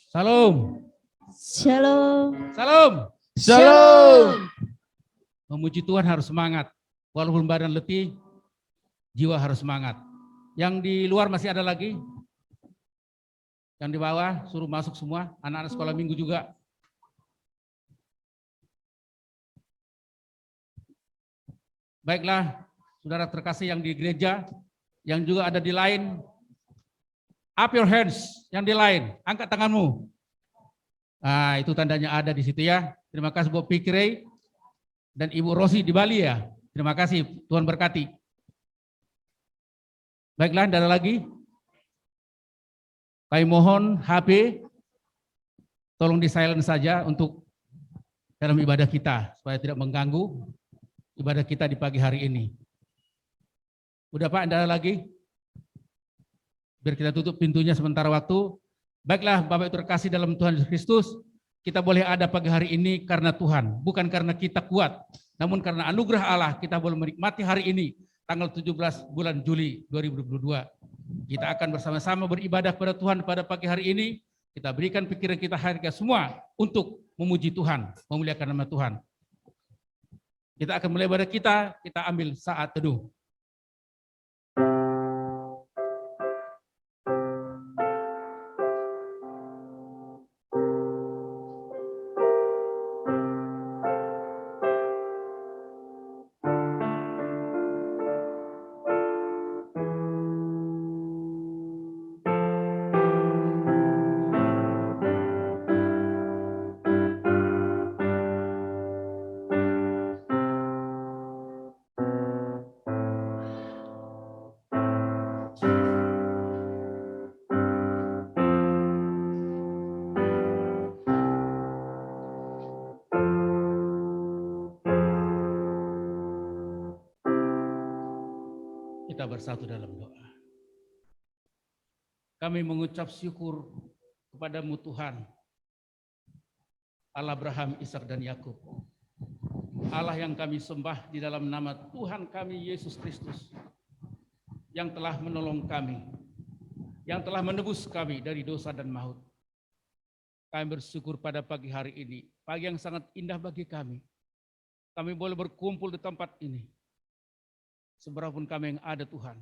Salam. Shalom. Salam. Shalom. Memuji Tuhan harus semangat. Walaupun badan letih, jiwa harus semangat. Yang di luar masih ada lagi? Yang di bawah suruh masuk semua, anak-anak sekolah minggu juga. Baiklah, saudara terkasih yang di gereja, yang juga ada di lain, up your hands, yang di lain, angkat tanganmu. Nah, itu tandanya ada di situ ya. Terima kasih buat Pikirei dan Ibu Rosi di Bali ya. Terima kasih, Tuhan berkati. Baiklah, ada lagi. Kami mohon HP, tolong di silent saja untuk dalam ibadah kita, supaya tidak mengganggu ibadah kita di pagi hari ini. Udah Pak, ada lagi? Biar kita tutup pintunya sementara waktu. Baiklah, Bapak Ibu terkasih dalam Tuhan Yesus Kristus, kita boleh ada pagi hari ini karena Tuhan, bukan karena kita kuat, namun karena anugerah Allah kita boleh menikmati hari ini, tanggal 17 bulan Juli 2022. Kita akan bersama-sama beribadah kepada Tuhan pada pagi hari ini. Kita berikan pikiran kita harga semua untuk memuji Tuhan, memuliakan nama Tuhan. Kita akan mulai ibadah kita ambil saat teduh. Kita bersatu dalam doa. Kami mengucap syukur kepadamu Tuhan, Allah Abraham, Ishak dan Yakub. Allah yang kami sembah di dalam nama Tuhan kami Yesus Kristus, yang telah menolong kami, yang telah menebus kami dari dosa dan maut. Kami bersyukur pada pagi hari ini, pagi yang sangat indah bagi kami. Kami boleh berkumpul di tempat ini. Seberapun kami yang ada Tuhan,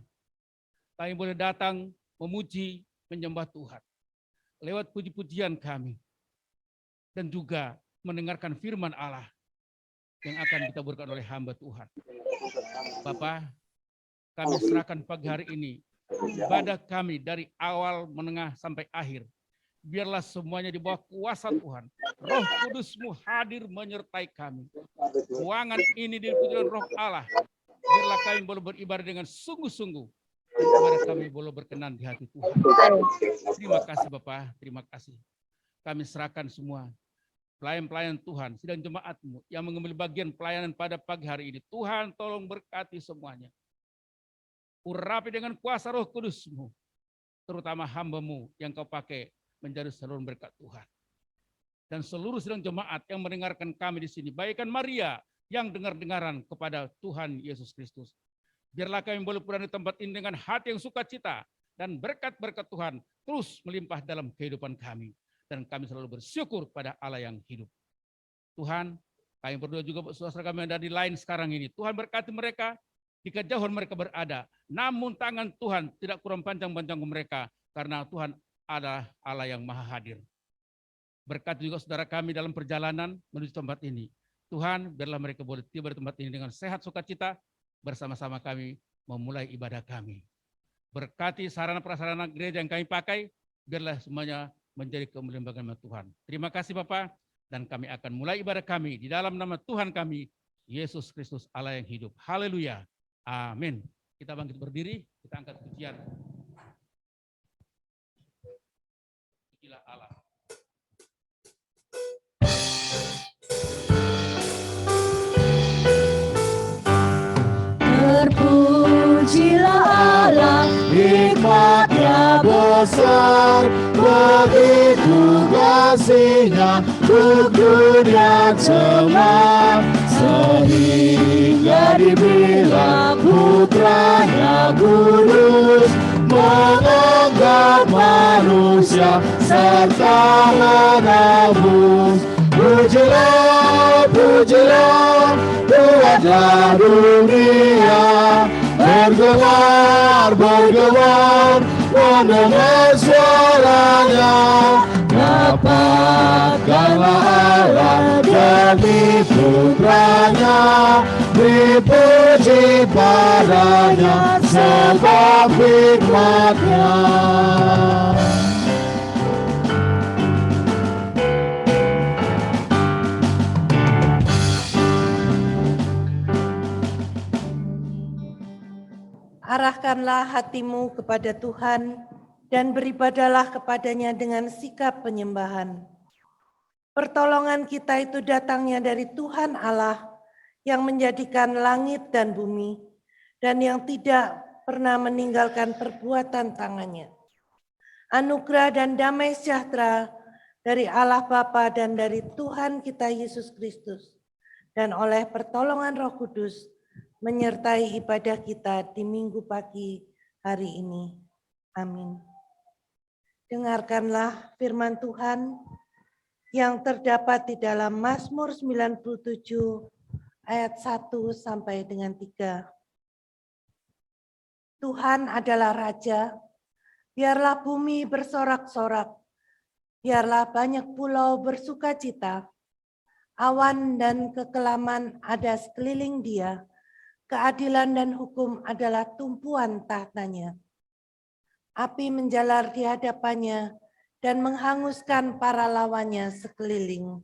kami boleh datang memuji, menyembah Tuhan lewat puji-pujian kami dan juga mendengarkan firman Allah yang akan ditaburkan oleh hamba Tuhan. Bapa, kami serahkan pagi hari ini ibadah kami dari awal, menengah sampai akhir. Biarlah semuanya di bawah kuasa Tuhan. Roh Kudus-Mu hadir menyertai kami. Ruangan ini dipenuhi Roh Allah. Biarlah kami boleh beribadah dengan sungguh-sungguh. Biarlah kami boleh berkenan di hati Tuhan. Terima kasih Bapak, terima kasih. Kami serahkan semua pelayan-pelayan Tuhan, sidang jemaat-Mu yang mengambil bagian pelayanan pada pagi hari ini. Tuhan tolong berkati semuanya. Urapi dengan kuasa Roh Kudus-Mu, terutama hamba-Mu yang Kau pakai menjadi saluran berkat Tuhan. Dan seluruh sidang jemaat yang mendengarkan kami di sini, baikkan Maria yang dengar-dengaran kepada Tuhan Yesus Kristus. Biarlah kami boleh pulang di tempat ini dengan hati yang sukacita dan berkat-berkat Tuhan terus melimpah dalam kehidupan kami. Dan kami selalu bersyukur pada Allah yang hidup. Tuhan, kami berdoa juga buat saudara kami yang ada di lain sekarang ini. Tuhan berkati mereka di kejauhan mereka berada. Namun tangan Tuhan tidak kurang panjang-panjang mereka karena Tuhan adalah Allah yang maha hadir. Berkati juga saudara kami dalam perjalanan menuju tempat ini. Tuhan, biarlah mereka boleh tiba di tempat ini dengan sehat sukacita, bersama-sama kami memulai ibadah kami. Berkati sarana prasarana gereja yang kami pakai, biarlah semuanya menjadi kemuliaan bagi nama Tuhan. Terima kasih Bapak, dan kami akan mulai ibadah kami di dalam nama Tuhan kami, Yesus Kristus Allah yang hidup. Haleluya. Amin. Kita bangkit berdiri, kita angkat pujian. Pujilah Allah. Terpujilah Allah, Hikmat-Nya besar, begitu kasih-Nya untuk dunia semua, sehingga dibilang putra-Nya kudus, menganggap manusia serta menebus. Pujilah, pujilah, Tuhanlah dunia. Bergelar, bergelar, mendengar suaranya. Dapatkanlah Allah demi putranya, dipuji padanya sebab hikmatnya. Arahkanlah hatimu kepada Tuhan dan beribadahlah kepadanya dengan sikap penyembahan. Pertolongan kita itu datangnya dari Tuhan Allah yang menjadikan langit dan bumi dan yang tidak pernah meninggalkan perbuatan tangannya. Anugerah dan damai sejahtera dari Allah Bapa dan dari Tuhan kita Yesus Kristus dan oleh pertolongan Roh Kudus menyertai ibadah kita di minggu pagi hari ini. Amin. Dengarkanlah firman Tuhan yang terdapat di dalam Mazmur 97 ayat 1 sampai dengan 3. Tuhan adalah Raja, biarlah bumi bersorak-sorak, biarlah banyak pulau bersukacita, awan dan kekelaman ada sekeliling Dia, keadilan dan hukum adalah tumpuan tahtanya. Api menjalar di hadapannya dan menghanguskan para lawannya sekeliling.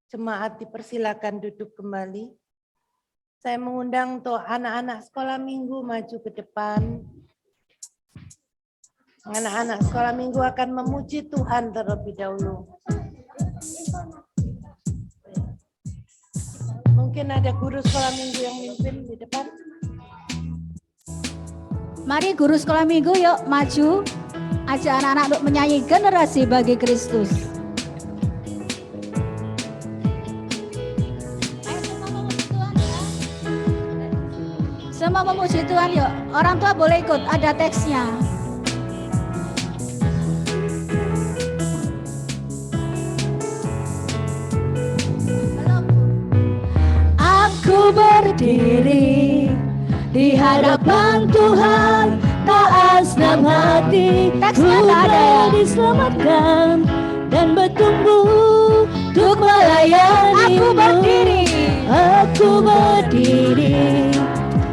Jemaat dipersilakan duduk kembali. Saya mengundang untuk anak-anak sekolah minggu maju ke depan. Anak-anak sekolah minggu akan memuji Tuhan terlebih dahulu. Mungkin ada guru sekolah minggu yang mimpin di depan. Mari guru sekolah minggu yuk maju. Ajak anak-anak untuk menyanyi generasi bagi Kristus. Ayo semua memuji Tuhan ya. Semua memuji Tuhan yuk. Orang tua boleh ikut, ada teksnya. Aku berdiri di hadapan Tuhan, taat senang hati, ku diselamatkan dan bertumbuh untuk melayani. Aku berdiri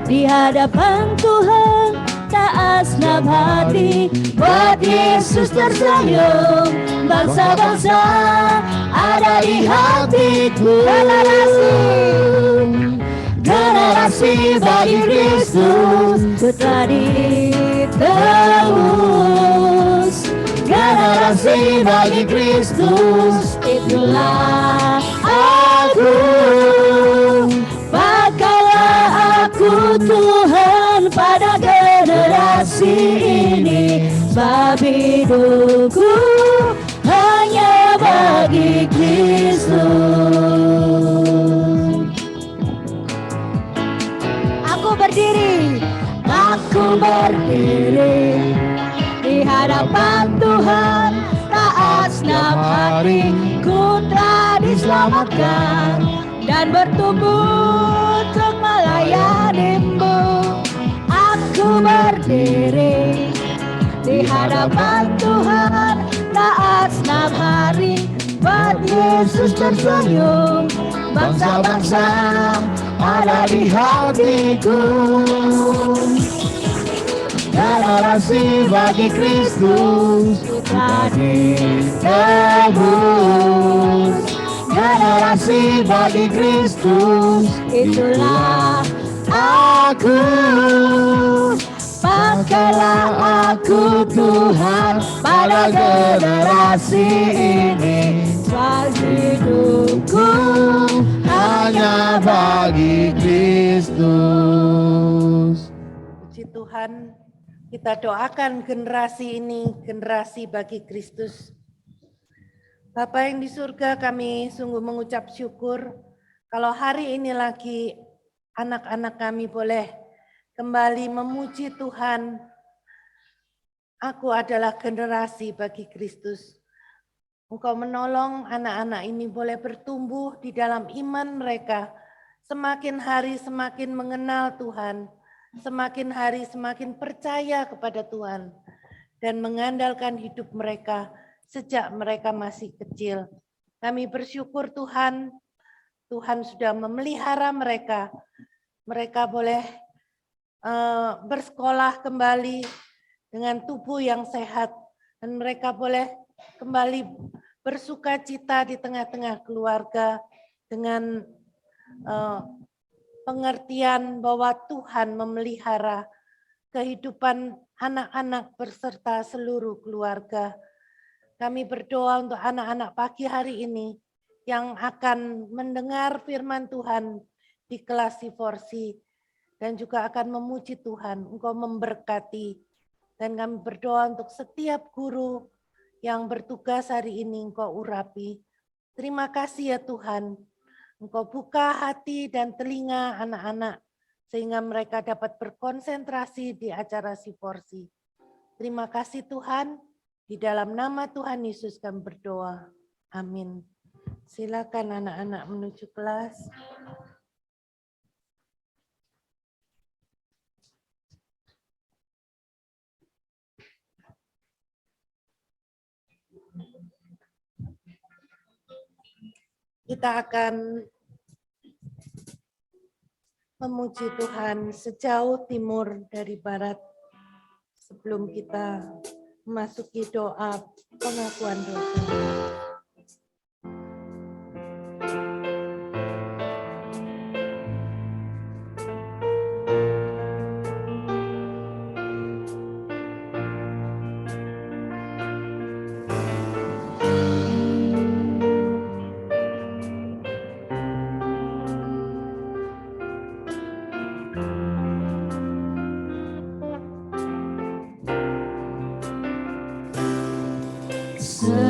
di hadapan Tuhan, taat senang hati, buat Yesus tersenyum. Bangsa-bangsa ada di hatiku. Generasi bagi Kristus telah ditebus. Generasi bagi Kristus, itulah aku. Pakailah aku Tuhan pada generasi ini, sebab hidupku hanya bagi Kristus. Aku berdiri di hadapan Tuhan, taat senam hati, ku telah diselamatkan dan bertumbuh untuk melayani-Mu. Aku berdiri di hadapan Tuhan, taat senam hari, buat Yesus tersenyum. Bangsa-bangsa ada di hatiku. Generasi bagi Kristus telah ditebus. Generasi bagi Kristus, itulah aku. Pakailah aku Tuhan pada generasi ini, sebab hidupku hanya bagi Kristus. Puji Tuhan. Kita doakan generasi ini, generasi bagi Kristus. Bapa yang di surga, kami sungguh mengucap syukur kalau hari ini lagi anak-anak kami boleh kembali memuji Tuhan Aku adalah generasi bagi Kristus. Engkau menolong anak-anak ini boleh bertumbuh di dalam iman mereka. Semakin hari semakin mengenal Tuhan. Semakin hari semakin percaya kepada Tuhan. Dan mengandalkan hidup mereka sejak mereka masih kecil. Kami bersyukur Tuhan, Tuhan sudah memelihara mereka. Mereka boleh bersekolah kembali dengan tubuh yang sehat. Dan mereka boleh kembali bersuka cita di tengah-tengah keluarga dengan pengertian bahwa Tuhan memelihara kehidupan anak-anak beserta seluruh keluarga. Kami berdoa untuk anak-anak pagi hari ini yang akan mendengar firman Tuhan di kelas Siforsi dan juga akan memuji Tuhan. Engkau memberkati. Dan kami berdoa untuk setiap guru yang bertugas hari ini Engkau urapi. Terima kasih ya Tuhan. Engkau buka hati dan telinga anak-anak sehingga mereka dapat berkonsentrasi di acara Siforsi. Terima kasih Tuhan. Di dalam nama Tuhan Yesus kami berdoa. Amin. Silakan anak-anak menuju kelas. Kita akan memuji Tuhan sejauh timur dari barat sebelum kita memasuki doa pengakuan dosa.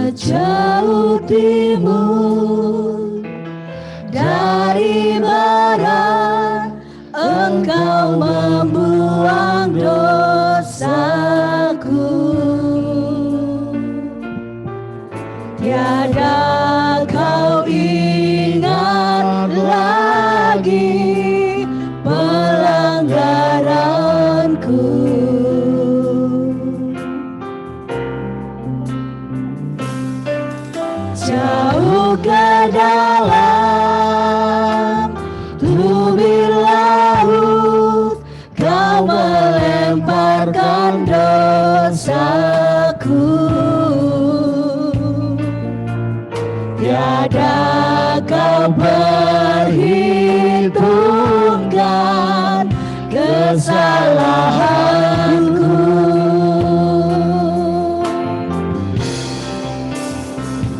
Sejauh timur dari barat, Engkau membuang dosaku. Tiada kau ingat lagi pelanggaranku. Jauh ke dalam tubir laut, kau melemparkan dosaku. Tiada kau perhitungkan kesalahanku.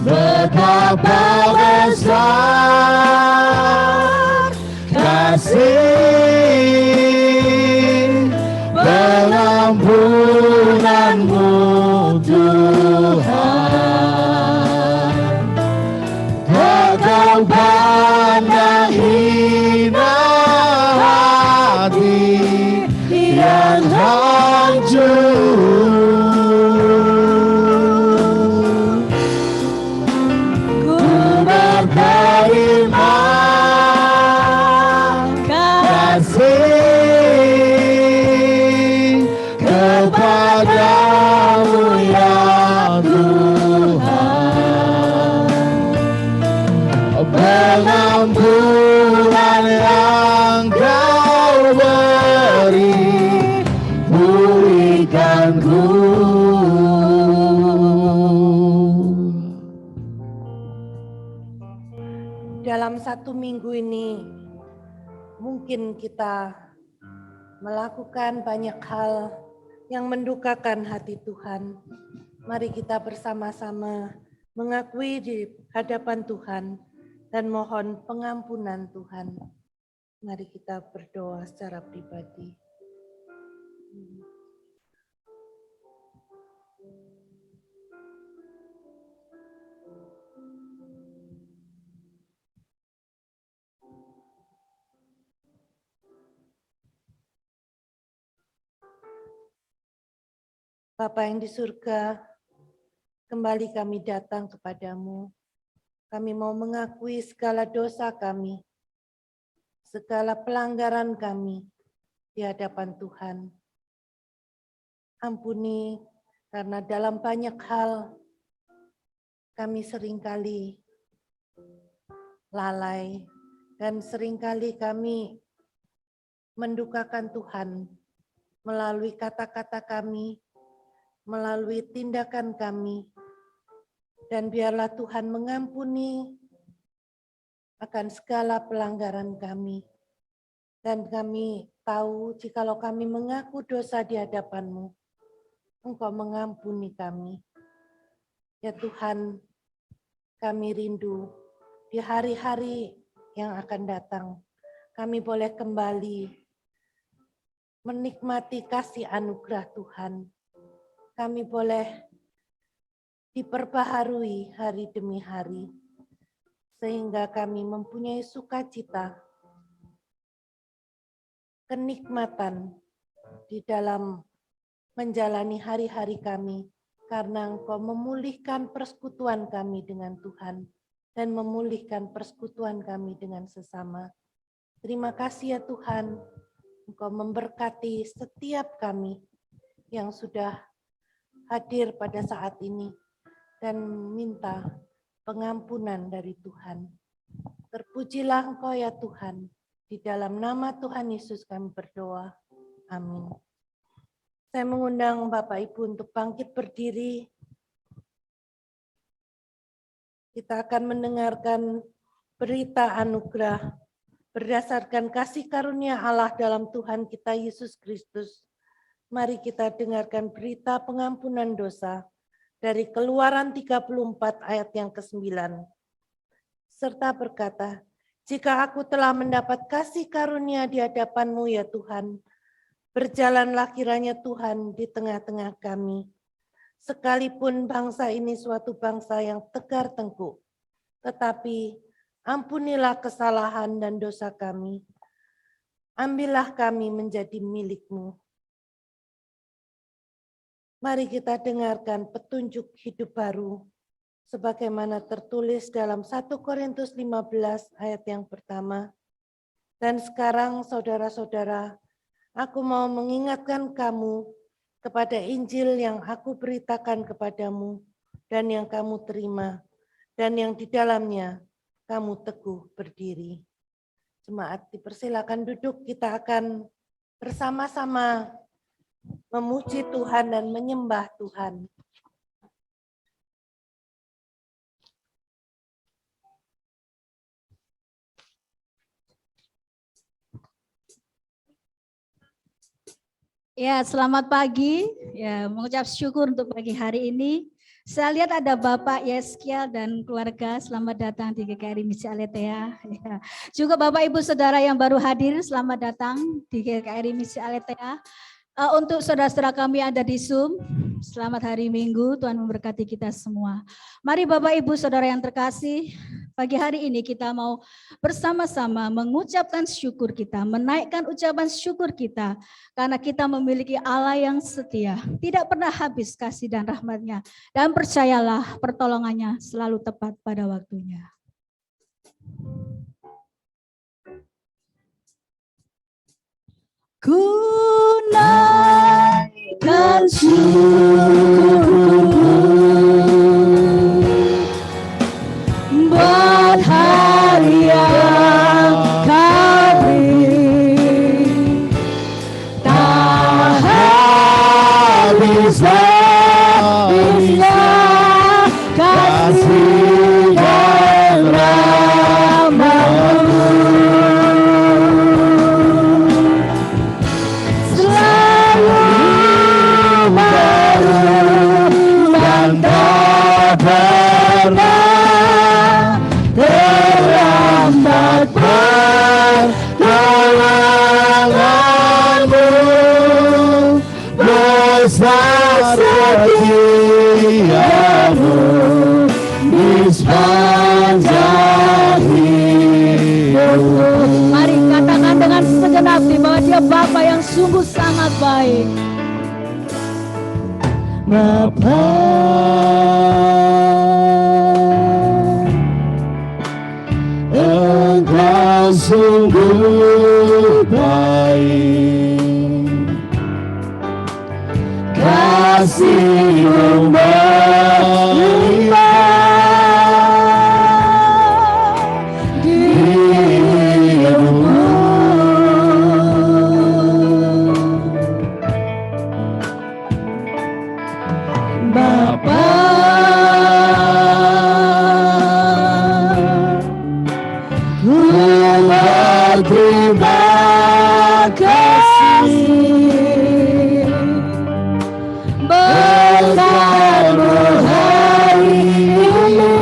Betapa besar kasih pengampunanmu Tuhan. Tak kau pandang hina hati yang hancur. Terima kasih kepadamu ya Tuhan. Pengampunan yang kau beri, pulihkanku. Dalam satu minggu ini, mungkin kita melakukan banyak hal yang mendukakan hati Tuhan. Mari kita bersama-sama mengakui di hadapan Tuhan dan mohon pengampunan Tuhan. Mari kita berdoa secara pribadi. Bapa yang di surga, kembali kami datang kepadamu. Kami mau mengakui segala dosa kami, segala pelanggaran kami di hadapan Tuhan. Ampuni karena dalam banyak hal kami seringkali lalai dan seringkali kami mendukakan Tuhan melalui kata-kata kami, melalui tindakan kami, dan biarlah Tuhan mengampuni akan segala pelanggaran kami. Dan kami tahu jikalau kami mengaku dosa di hadapan-Mu, Engkau mengampuni kami. Ya Tuhan, kami rindu di hari-hari yang akan datang, kami boleh kembali menikmati kasih anugerah Tuhan. Kami boleh diperbaharui hari demi hari, sehingga kami mempunyai sukacita, kenikmatan di dalam menjalani hari-hari kami, karena Engkau memulihkan persekutuan kami dengan Tuhan dan memulihkan persekutuan kami dengan sesama. Terima kasih ya Tuhan, Engkau memberkati setiap kami yang sudah hadir pada saat ini dan minta pengampunan dari Tuhan. Terpujilah Engkau ya Tuhan, di dalam nama Tuhan Yesus kami berdoa. Amin. Saya mengundang Bapak Ibu untuk bangkit berdiri. Kita akan mendengarkan berita anugerah berdasarkan kasih karunia Allah dalam Tuhan kita Yesus Kristus. Mari kita dengarkan berita pengampunan dosa dari Keluaran 34 ayat yang ke-9. Serta berkata, jika aku telah mendapat kasih karunia di hadapan-Mu ya Tuhan, berjalanlah kiranya Tuhan di tengah-tengah kami. Sekalipun bangsa ini suatu bangsa yang tegar tengkuk, tetapi ampunilah kesalahan dan dosa kami. Ambillah kami menjadi milik-Mu. Mari kita dengarkan petunjuk hidup baru sebagaimana tertulis dalam 1 Korintus 15 ayat yang pertama. Dan sekarang saudara-saudara, aku mau mengingatkan kamu kepada Injil yang aku beritakan kepadamu dan yang kamu terima dan yang di dalamnya kamu teguh berdiri. Jemaat dipersilakan duduk, kita akan bersama-sama memuji Tuhan dan menyembah Tuhan. Ya, selamat pagi. Ya, mengucap syukur untuk pagi hari ini. Saya lihat ada Bapak Yeskiel dan keluarga, selamat datang di GKRI Misi Aletheia. Ya. Juga Bapak Ibu Saudara yang baru hadir, selamat datang di GKRI Misi Aletheia. Untuk saudara-saudara kami ada di Zoom, selamat hari Minggu, Tuhan memberkati kita semua. Mari Bapak Ibu Saudara yang terkasih, pagi hari ini kita mau bersama-sama mengucapkan syukur kita, menaikkan ucapan syukur kita, karena kita memiliki Allah yang setia, tidak pernah habis kasih dan rahmat-Nya, dan percayalah pertolongannya selalu tepat pada waktunya. Ku naikkan syukurku buat hari yang Kau beri, tak habis-habisnya kasih dan rahmat-Mu. Pernah terlambat pertolongan-Mu, besar setia-Mu di sepanjang hidupku. Mari katakan dengan segenap hati bahwa Dia Bapa yang sungguh sangat baik. Bapa, Engkau sungguh baik, kasih-Mu melimpah di hidupku. Bapa, ku berterima kasih berkat-Mu hari ini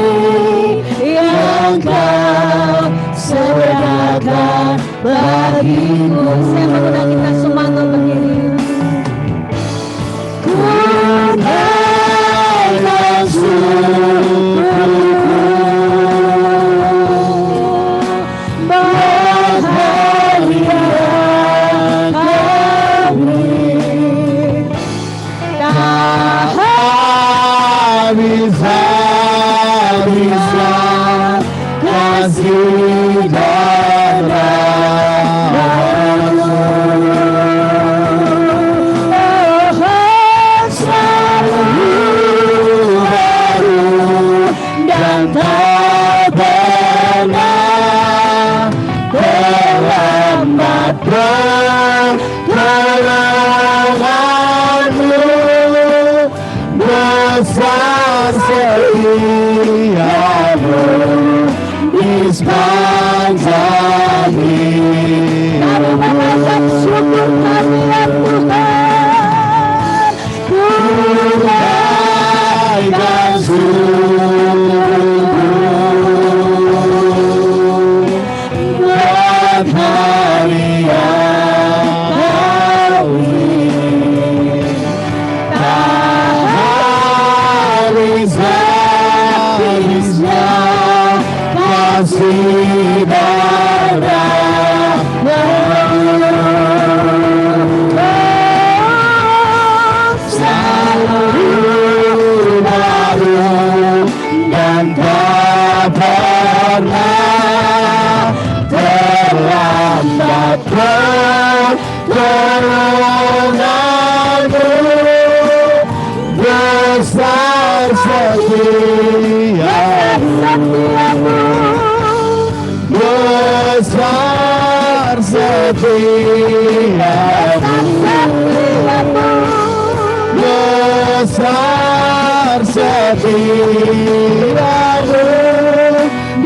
yang Kau sediakan bagiku. Saya mengundang kita semua untuk berdiri. Ku naikkan syukurku, bahagia kami, tak habis-habisnya kasih dan rahmat-Mu. Selalu baru dan tak pernah terlambat pertolongan-Mu. Besar setia-Mu di sepanjang hidup. Kami mengucap syukur kami ya Tuhan. Ku naikkan syukurku buat hari yang kami, tak habis-habisnya kasih dan rahmat-Mu. Selalu baru dan tak pernah terlambat pertolongan-Mu. Besar setia-Mu, besar setia-Mu, besar setia-Mu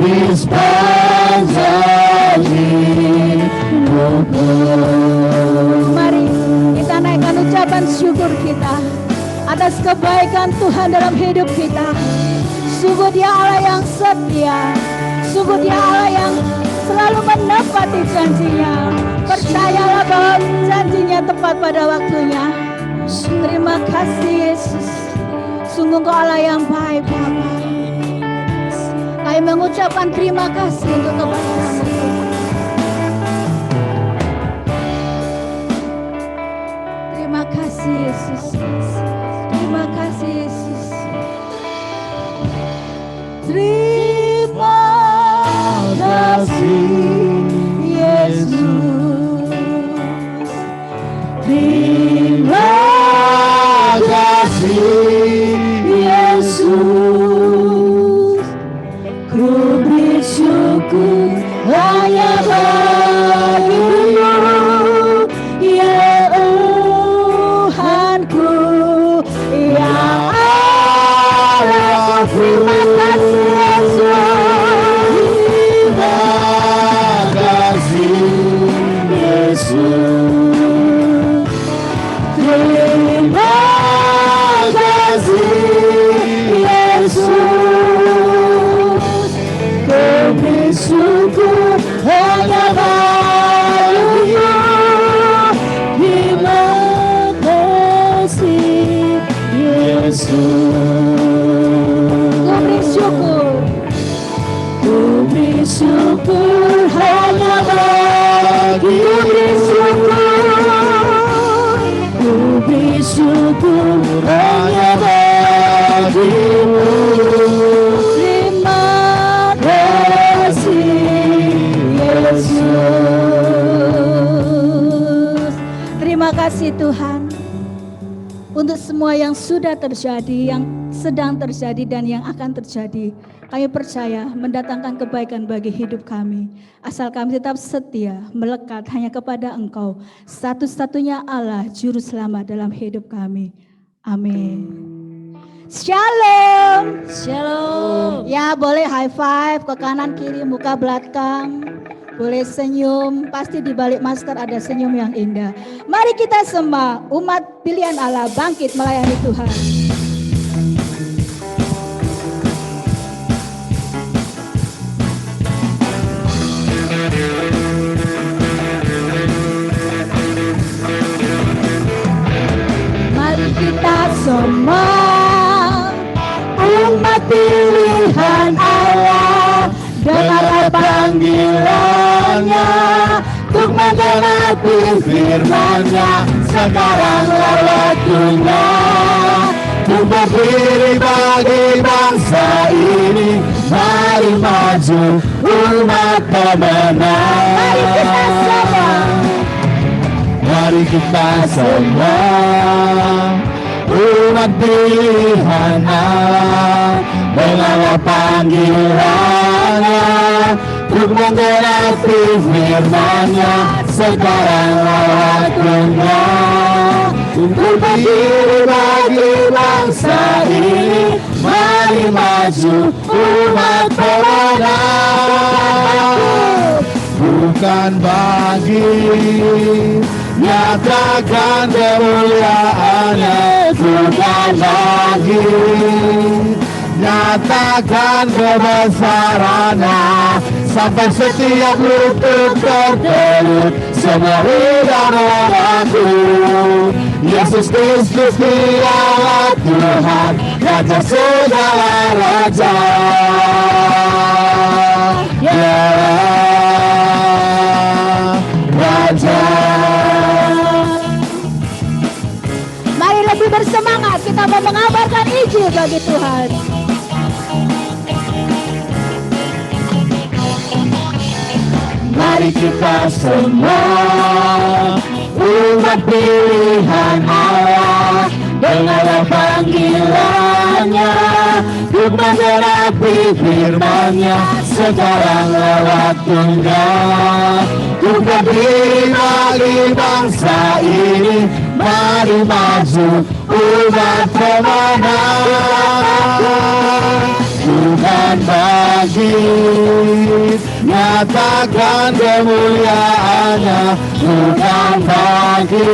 di sepanjang hidupku. Mari kita naikkan ucapan syukur kita atas kebaikan Tuhan dalam hidup kita. Sungguh Dia Allah yang setia, sungguh Dia Allah yang selalu menepati janjinya. Percayalah bahwa janjinya tepat pada waktunya. Terima kasih Yesus, sungguh Engkau Allah yang baik Bapa. Kami mengucapkan terima kasih untuk kebaikan-Mu. Terima kasih Yesus. Terima kasih Yesus. Terima kasih Yesus. Terima kasih Yesus, ku bersyukur hanya bagi-Mu, ya Tuhanku, ya Allah. Terima kasih Yesus, terima kasih Yesus. Terima kasih Yesus, ku bersyukur hanya bagi-Mu. Terima kasih Yesus. Ku bersyukur. Ku bersyukur hanya bagi-Mu. Ku bersyukur hanya kasih Tuhan untuk semua yang sudah terjadi, yang sedang terjadi, dan yang akan terjadi. Kami percaya mendatangkan kebaikan bagi hidup kami. Asal kami tetap setia, melekat hanya kepada Engkau, satu-satunya Allah, Juru Selamat dalam hidup kami. Amin. Shalom. Shalom. Ya, boleh high five ke kanan kiri, muka belakang. Boleh senyum, pasti di balik masker ada senyum yang indah. Mari kita semua umat pilihan Allah bangkit melayani Tuhan. Mari kita semua umat pilihan Allah, dengarlah panggilannya untuk menggenapi firman-Nya. Sekaranglah waktunya untuk berdiri bagi bangsa ini. Mari maju umat pemenang. Mari kita semua umat pilihan Allah, dengarlah panggilannya untuk menggenapi firman-Nya. Sekaranglah waktunya untuk berdiri bagi bangsa ini. Mari maju umat pemenang. Bukan bagi nyatakan kemuliaan-Nya, bukan lagi nyatakan kebesaran-Nya, sampai setiap lutut bertelut, semua lidah mengaku Yesus Kristus Dialah Tuhan, Raja segala raja. Raja. Mari lebih bersemangat, kita mau mengabarkan Injil bagi Tuhan. Mari kita semua umat pilihan Allah, dengarlah panggilannya untuk menggenapi firman-Nya. Sekaranglah waktunya untuk berdiri bagi bangsa ini. Mari maju umat pemenang. Bukan bagi nyatakan kemuliaan-Nya, bukan bagi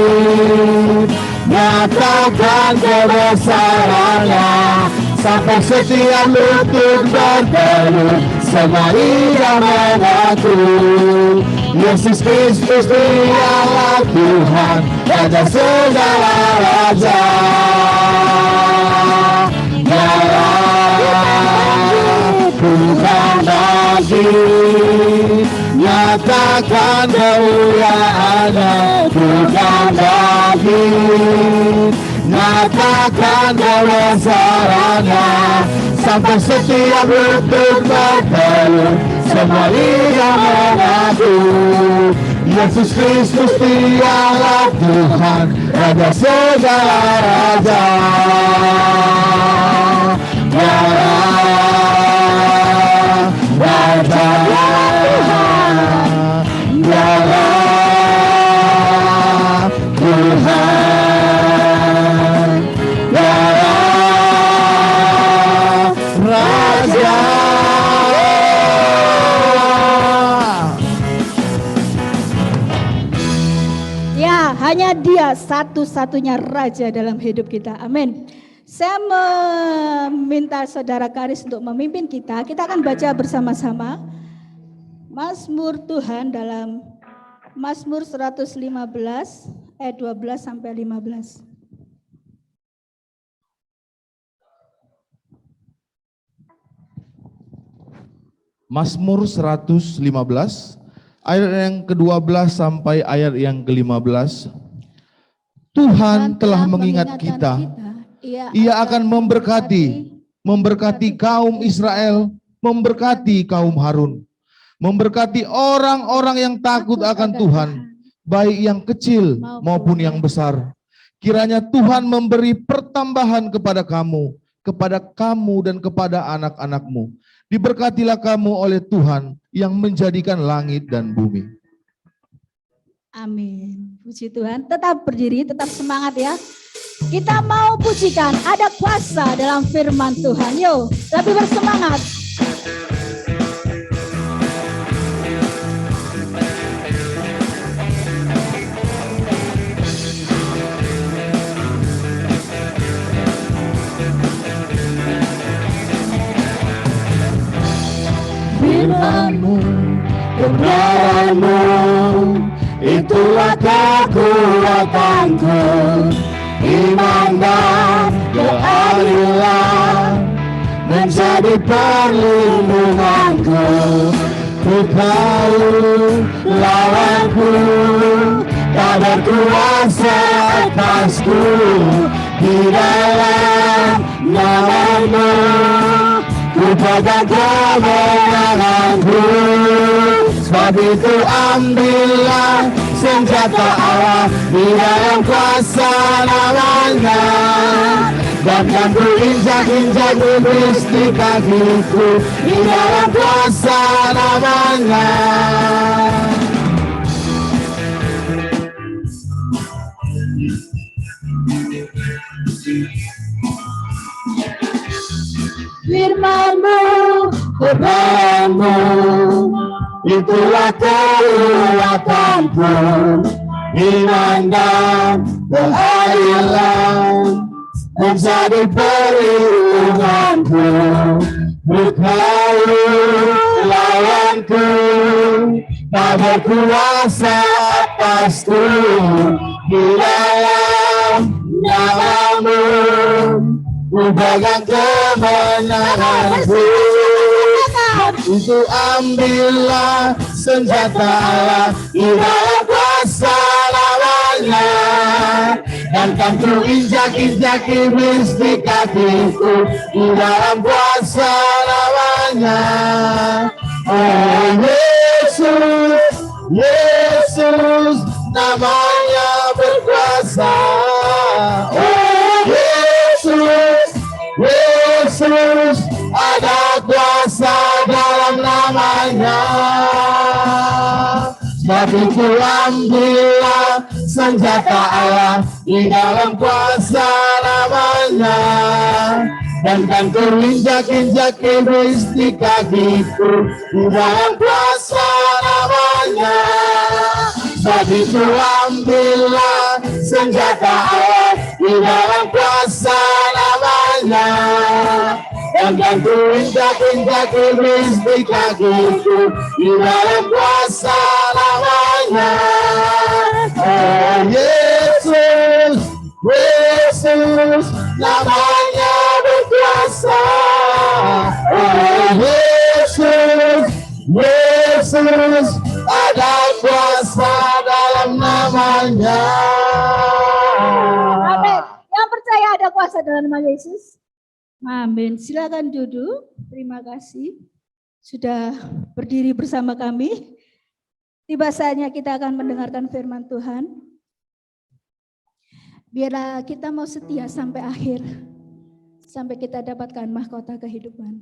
nyatakan kebesaran-Nya, sampai setiap lutut bertelut, semua lidah mengaku Yesus Kristus Dialah Tuhan, Raja segala raja. Bukan lagi nyatakan kemuliaan-Nya, bukan lagi nyatakan kebesaran-Nya, sampai setiap lutut bertelut, semua lidah mengaku Yesus Kristus Dialah Tuhan, Raja segala raja. Raja Tuhan, Raja. Ya, hanya Dia satu-satunya Raja dalam hidup kita. Amin. Saya meminta Saudara Karis untuk memimpin kita. Kita akan baca bersama-sama Mazmur Tuhan dalam Mazmur 115 ayat 12 sampai 15. Mazmur 115 ayat yang ke-12 sampai ayat yang ke-15. Tuhan telah mengingat kita. Ia akan memberkati kaum Israel, memberkati kaum Harun, memberkati orang-orang yang takut akan Tuhan, baik yang kecil maupun yang besar. Kiranya Tuhan memberi pertambahan kepada kamu dan kepada anak-anakmu. Diberkatilah kamu oleh Tuhan yang menjadikan langit dan bumi. Amin. Puji Tuhan. Tetap berdiri, tetap semangat ya. Kita mau pujikan, ada kuasa dalam firman Tuhan. Yuk, lebih bersemangat. Firman-Mu, kebenaran-Mu, itulah kekuatanku. Iman dan keadilan menjadi perlindunganku. Ku tahu lawanku tak berkuasa atasku. Di dalam nama-Mu ku pegang kebenaranku. Sebab itu ambillah senjata Allah di dalam kuasa namanya. Dan kan ku injak-injak iblis di kakiku di dalam kuasa namanya. Firman-Mu, kebenaran-Mu, itulah kekuatanku. Iman dan keadilan menjadi perlindunganku. Berkayu lawanku tak berkuasa atasku. Di dalam nama-Mu ku pegang kebenaranku. Itu ambillah senjata Allah di dalam kuasa namanya. Dan kan ku injak-injak iblis di kakiku di dalam kuasa namanya. Oh Yesus, Yesus namanya berkuasa. Oh Yesus, Yesus ada kuasa dalam namanya. Sebab itu ambillah senjata Allah di dalam kuasa namanya. Dan kan ku injak-injak iblis di kakiku di dalam kuasa namanya. Sebab itu ambillah senjata Allah di dalam kuasa namanya. Dan kan ku injak-injak iblis di kakiku di dalam kuasa namanya. Oh Yesus, Yesus namanya berkuasa. Oh Yesus, Yesus ada kuasa dalam namanya. Amin. Yang percaya ada kuasa dalam nama Yesus. Amin. Silakan duduk. Terima kasih sudah berdiri bersama kami. Tiba saatnya kita akan mendengarkan firman Tuhan. Biarlah kita mau setia sampai akhir, sampai kita dapatkan mahkota kehidupan.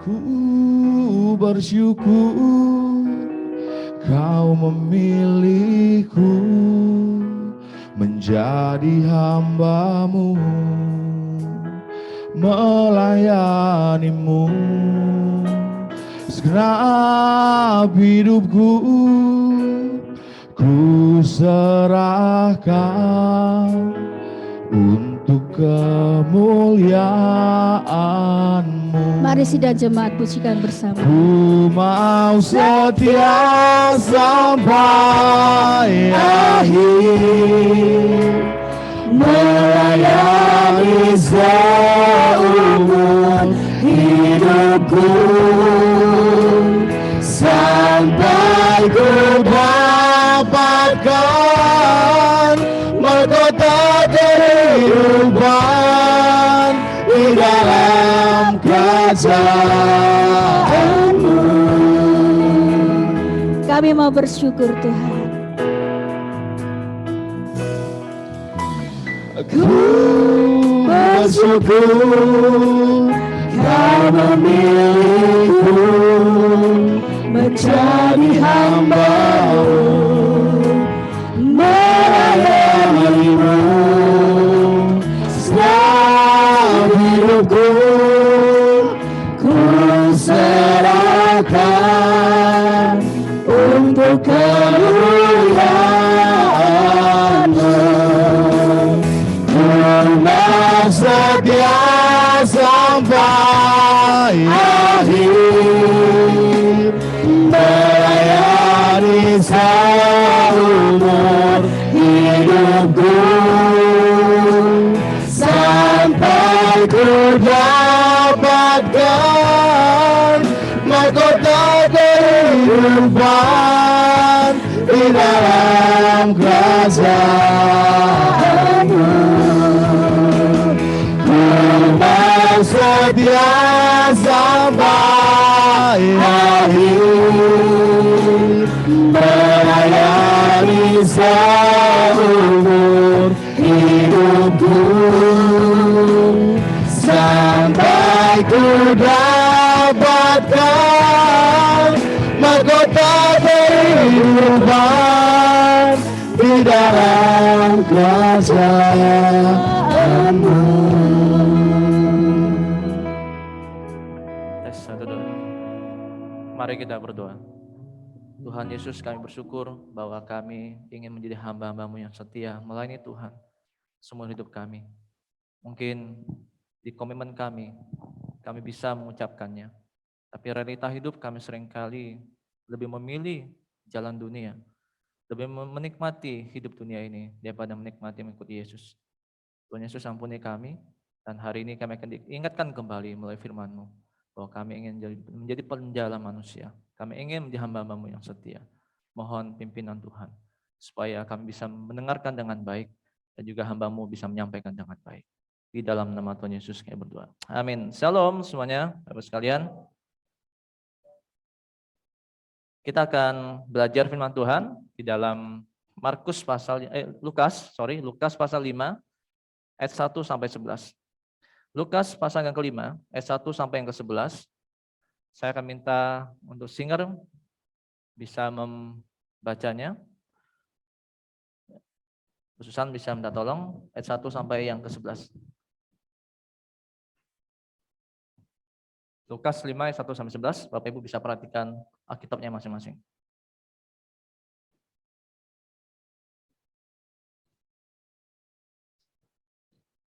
Ku bersyukur Kau memilihku menjadi hamba-Mu, melayani-Mu. Segenap hidupku ku serahkan untuk kemuliaan-Mu. Mari sidang jemaat pujikan bersama. Ku mau setia sampai akhir, melayani seumur hidupku, sampai ku dapat mahkota kehidupan di dalam kerajaan-Mu. Kami mau bersyukur Tuhan. Aku bersyukur Kau memilihku menjadi hamba-Mu, melayani-Mu selama hidupku. Ku serahkan untuk kemuliaan-Mu. Setia sampai akhir, melayani seumur hidupku, sampai ku dapatkan mahkota kehidupan di dalam kerajaan-Mu. Setia sampai akhir, melayani seumur hidupku, sampai ku dapatkan mahkota kehidupan di dalam kerajaan-Mu. Mari kita berdoa. Tuhan Yesus, kami bersyukur bahwa kami ingin menjadi hamba-Hamba-Mu yang setia melayani Tuhan seumur hidup kami. Mungkin di komitmen kami bisa mengucapkannya, tapi realita hidup kami seringkali lebih memilih jalan dunia, lebih menikmati hidup dunia ini daripada menikmati mengikuti Yesus. Tuhan Yesus, ampuni kami, dan hari ini kami akan diingatkan kembali melalui firman-Mu bahwa kami ingin menjadi penjala manusia. Kami ingin menjadi hamba-Hamba-Mu yang setia. Mohon pimpinan Tuhan, supaya kami bisa mendengarkan dengan baik, dan juga hamba-Mu bisa menyampaikan dengan baik. Di dalam nama Tuhan Yesus kami berdoa. Amin. Shalom semuanya, Bapak sekalian. Kita akan belajar firman Tuhan di dalam Lukas pasal 5 ayat 1 sampai 11. Lukas pasal yang kelima, ayat 1 sampai yang ke-11. Saya akan minta untuk singer bisa membacanya. Susan bisa minta tolong, ayat 1 sampai yang ke-11. Lukas 5 ayat 1 sampai 11, Bapak Ibu bisa perhatikan Alkitabnya masing-masing.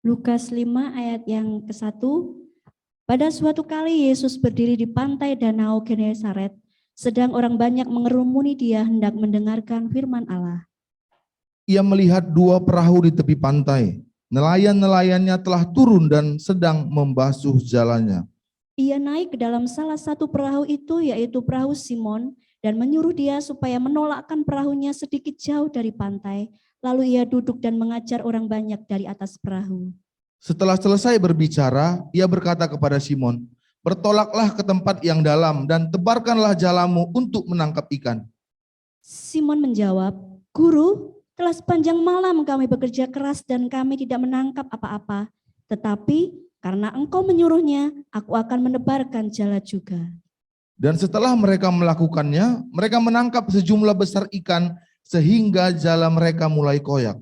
Lukas 5 ayat yang ke-1. Pada suatu kali Yesus berdiri di pantai danau Genesaret, sedang orang banyak mengerumuni Dia hendak mendengarkan firman Allah. Ia melihat dua perahu di tepi pantai. Nelayan-nelayannya telah turun dan sedang membasuh jalannya. Ia naik ke dalam salah satu perahu itu, yaitu perahu Simon, dan menyuruh dia supaya menolakkan perahunya sedikit jauh dari pantai. Lalu ia duduk dan mengajar orang banyak dari atas perahu. Setelah selesai berbicara, ia berkata kepada Simon, "Bertolaklah ke tempat yang dalam dan tebarkanlah jalamu untuk menangkap ikan." Simon menjawab, "Guru, telah sepanjang malam kami bekerja keras dan kami tidak menangkap apa-apa. Tetapi karena Engkau menyuruhnya, aku akan menebarkan jala juga." Dan setelah mereka melakukannya, mereka menangkap sejumlah besar ikan sehingga jala mereka mulai koyak.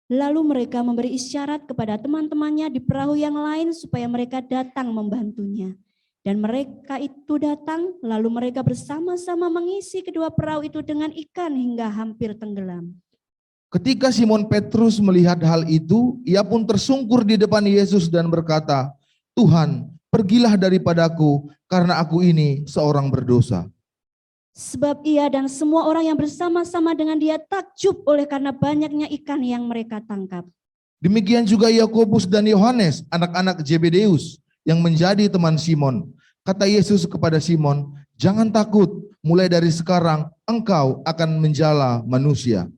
Lalu mereka memberi isyarat kepada teman-temannya di perahu yang lain supaya mereka datang membantunya. Dan mereka itu datang, lalu mereka bersama-sama mengisi kedua perahu itu dengan ikan hingga hampir tenggelam. Ketika Simon Petrus melihat hal itu, ia pun tersungkur di depan Yesus dan berkata, "Tuhan, pergilah daripadaku, karena aku ini seorang berdosa." Sebab ia dan semua orang yang bersama-sama dengan dia takjub oleh karena banyaknya ikan yang mereka tangkap. Demikian juga Yakobus dan Yohanes, anak-anak Zebedeus, yang menjadi teman Simon. Kata Yesus kepada Simon, "Jangan takut, mulai dari sekarang engkau akan menjala manusia."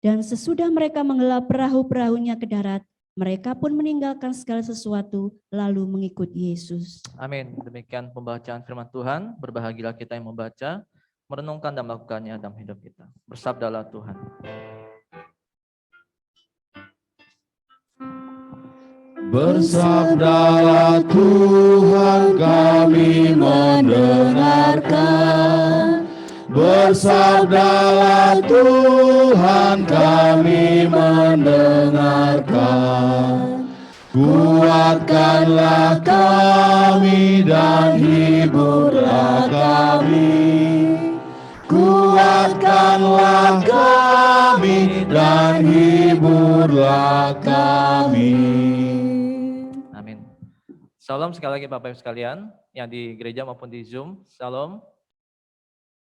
Dan sesudah mereka mengelar perahu-perahunya ke darat, mereka pun meninggalkan segala sesuatu lalu mengikut Yesus. Amin. Demikian pembacaan firman Tuhan. Berbahagialah kita yang membaca, merenungkan dan melakukannya dalam hidup kita. Bersabdalah Tuhan. Bersabdalah Tuhan, kami mendengarkan. Bersabdalah Tuhan, kami mendengarkan. Kuatkanlah kami dan hiburlah kami. Kuatkanlah kami dan hiburlah kami. Amin. Salam sekali lagi Bapak Ibu sekalian yang di gereja maupun di Zoom. Salam.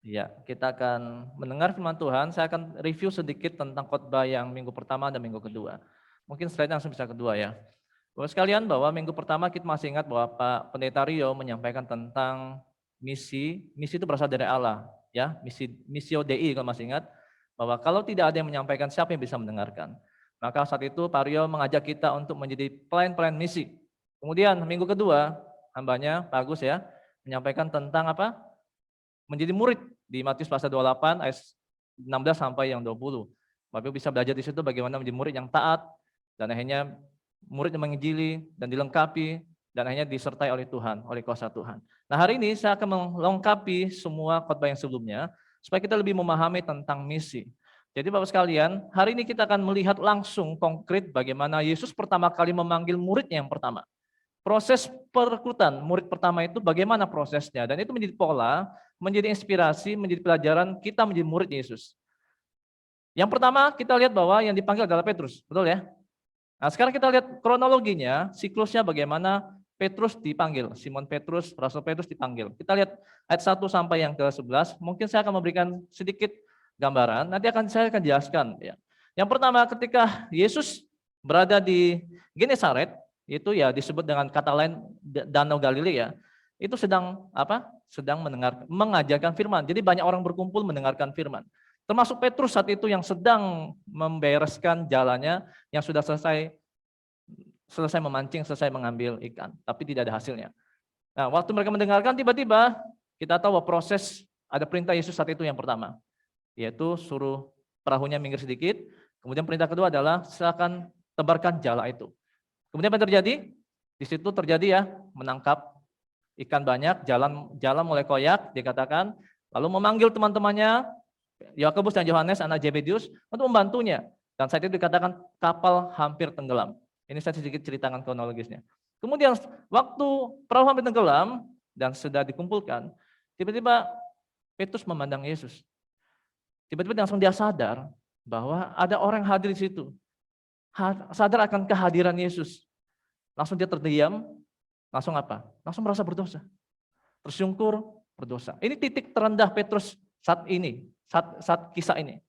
Ya, kita akan mendengar firman Tuhan. Saya akan review sedikit tentang khotbah yang minggu pertama dan minggu kedua. Mungkin slide langsung bisa kedua ya. Bapak sekalian, bahwa minggu pertama kita masih ingat bahwa Pak Pendeta Rio menyampaikan tentang misi. Misi itu berasal dari Allah, ya. Missio Dei kalau masih ingat, bahwa kalau tidak ada yang menyampaikan, siapa yang bisa mendengarkan. Maka saat itu Pak Rio mengajak kita untuk menjadi pelayan-pelayan misi. Kemudian minggu kedua, hambanya Pak Agus ya, menyampaikan tentang apa? Menjadi murid di Matius pasal 28 ayat 16 sampai yang 20. Bapak Ibu bisa belajar di situ bagaimana menjadi murid yang taat, dan akhirnya murid yang menginjili dan dilengkapi, dan akhirnya disertai oleh Tuhan, oleh kuasa Tuhan. Nah, hari ini saya akan melengkapi semua khotbah yang sebelumnya supaya kita lebih memahami tentang misi. Jadi Bapak sekalian, hari ini kita akan melihat langsung konkret bagaimana Yesus pertama kali memanggil muridnya yang pertama. Proses perekrutan murid pertama itu bagaimana prosesnya, dan itu menjadi pola, menjadi inspirasi, menjadi pelajaran kita menjadi murid Yesus. Yang pertama kita lihat bahwa yang dipanggil adalah Petrus, betul ya? Nah, sekarang kita lihat kronologinya, siklusnya bagaimana Petrus dipanggil, Simon Petrus, Rasul Petrus dipanggil. Kita lihat ayat 1 sampai yang ke-11, mungkin saya akan memberikan sedikit gambaran, nanti saya akan jelaskan. Ya. Yang pertama, ketika Yesus berada di Genesaret, itu ya disebut dengan kata lain Danau Galilea, itu sedang apa? Sedang mengajarkan firman. Jadi banyak orang berkumpul mendengarkan firman. Termasuk Petrus saat itu yang sedang membereskan jalannya, yang sudah selesai memancing, selesai mengambil ikan, tapi tidak ada hasilnya. Nah, waktu mereka mendengarkan, tiba-tiba kita tahu bahwa proses, ada perintah Yesus saat itu yang pertama, yaitu suruh perahunya minggir sedikit. Kemudian perintah kedua adalah silakan tebarkan jala itu. Kemudian apa yang terjadi? Di situ terjadi ya, menangkap ikan banyak, jalan mulai koyak, dikatakan, lalu memanggil teman-temannya, Yakobus dan Yohanes, anak Zebedius, untuk membantunya. Dan saat itu dikatakan kapal hampir tenggelam. Ini saya sedikit ceritakan kronologisnya. Kemudian waktu perahu hampir tenggelam dan sudah dikumpulkan, tiba-tiba Petrus memandang Yesus. Tiba-tiba langsung dia sadar bahwa ada orang hadir di situ. Sadar akan kehadiran Yesus. Langsung dia terdiam, langsung apa? Langsung merasa berdosa. Tersungkur, berdosa. Ini titik terendah Petrus saat ini, saat kisah ini.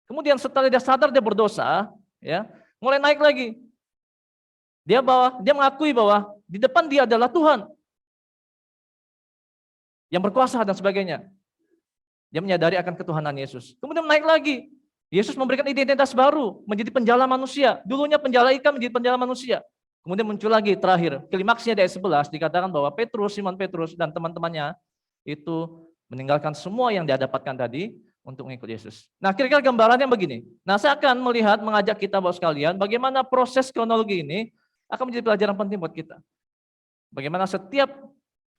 Kemudian setelah dia sadar dia berdosa, ya, mulai naik lagi. Dia mengakui bahwa di depan dia adalah Tuhan yang berkuasa dan sebagainya. Dia menyadari akan ketuhanan Yesus. Kemudian naik lagi. Yesus memberikan identitas baru, menjadi penjala manusia. Dulunya penjala ikan menjadi penjala manusia. Kemudian muncul lagi terakhir, klimaksnya di ayat 11 dikatakan bahwa Simon Petrus dan teman-temannya itu meninggalkan semua yang dia dapatkan tadi untuk mengikut Yesus. Nah, kira-kira gambarannya begini. Nah, saya akan mengajak kita Bapak sekalian, bagaimana proses kronologi ini akan menjadi pelajaran penting buat kita. Bagaimana setiap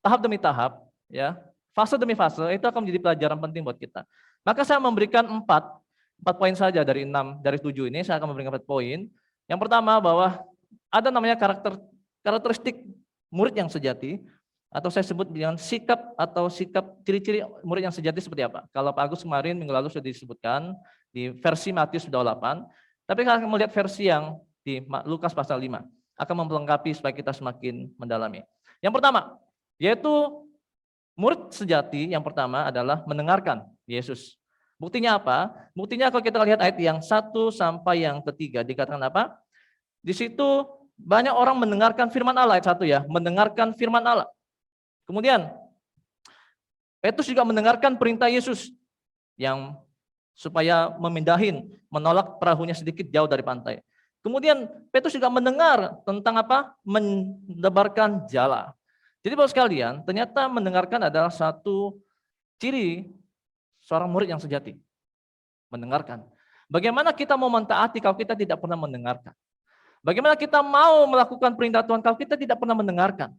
tahap demi tahap, ya, fase demi fase itu akan menjadi pelajaran penting buat kita. Maka saya memberikan 4 poin saja dari 7 ini, saya akan memberikan 4 poin. Yang pertama bahwa ada namanya karakteristik murid yang sejati, atau saya sebut dengan sikap ciri-ciri murid yang sejati seperti apa. Kalau Pak Agus kemarin minggu lalu sudah disebutkan di versi Matius 28, tapi kalau melihat versi yang di Lukas pasal 5, akan melengkapi supaya kita semakin mendalami. Yang pertama, yaitu murid sejati yang pertama adalah mendengarkan Yesus. Buktinya apa? Buktinya kalau kita lihat ayat yang 1 sampai yang ketiga, dikatakan apa? Di situ banyak orang mendengarkan firman Allah, ayat 1 ya, mendengarkan firman Allah. Kemudian Petrus juga mendengarkan perintah Yesus yang supaya menolak perahunya sedikit jauh dari pantai. Kemudian Petrus juga mendengar tentang apa? Menebarkan jala. Jadi Bapak sekalian, ternyata mendengarkan adalah satu ciri seorang murid yang sejati. Mendengarkan. Bagaimana kita mau mentaati kalau kita tidak pernah mendengarkan? Bagaimana kita mau melakukan perintah Tuhan kalau kita tidak pernah mendengarkan?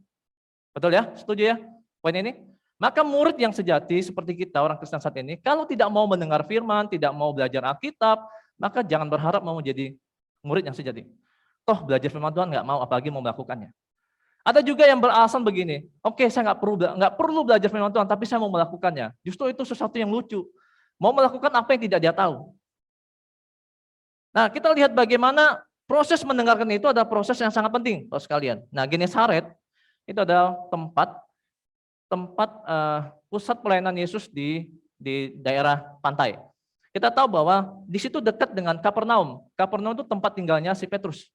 Betul ya? Setuju ya? Poin ini? Maka murid yang sejati seperti kita orang Kristen saat ini, kalau tidak mau mendengar firman, tidak mau belajar Alkitab, maka jangan berharap mau menjadi murid yang sejati. Toh belajar firman Tuhan nggak mau, apalagi mau melakukannya. Ada juga yang beralasan begini, oke, saya nggak perlu belajar firman Tuhan, tapi saya mau melakukannya. Justru itu sesuatu yang lucu. Mau melakukan apa yang tidak dia tahu. Nah, kita lihat bagaimana proses mendengarkan itu adalah proses yang sangat penting, Bapak sekalian. Nah, Genesaret itu adalah tempat pusat pelayanan Yesus di daerah pantai. Kita tahu bahwa di situ dekat dengan Kapernaum. Kapernaum itu tempat tinggalnya si Petrus.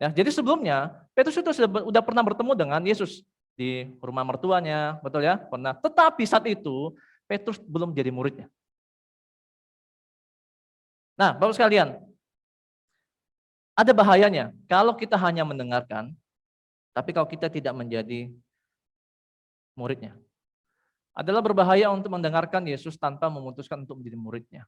Ya, jadi sebelumnya Petrus itu sudah pernah bertemu dengan Yesus di rumah mertuanya, betul ya? Pernah. Tetapi saat itu Petrus belum jadi muridnya. Nah, Bapak sekalian, ada bahayanya kalau kita hanya mendengarkan, tapi kalau kita tidak menjadi muridnya. Adalah berbahaya untuk mendengarkan Yesus tanpa memutuskan untuk menjadi muridnya.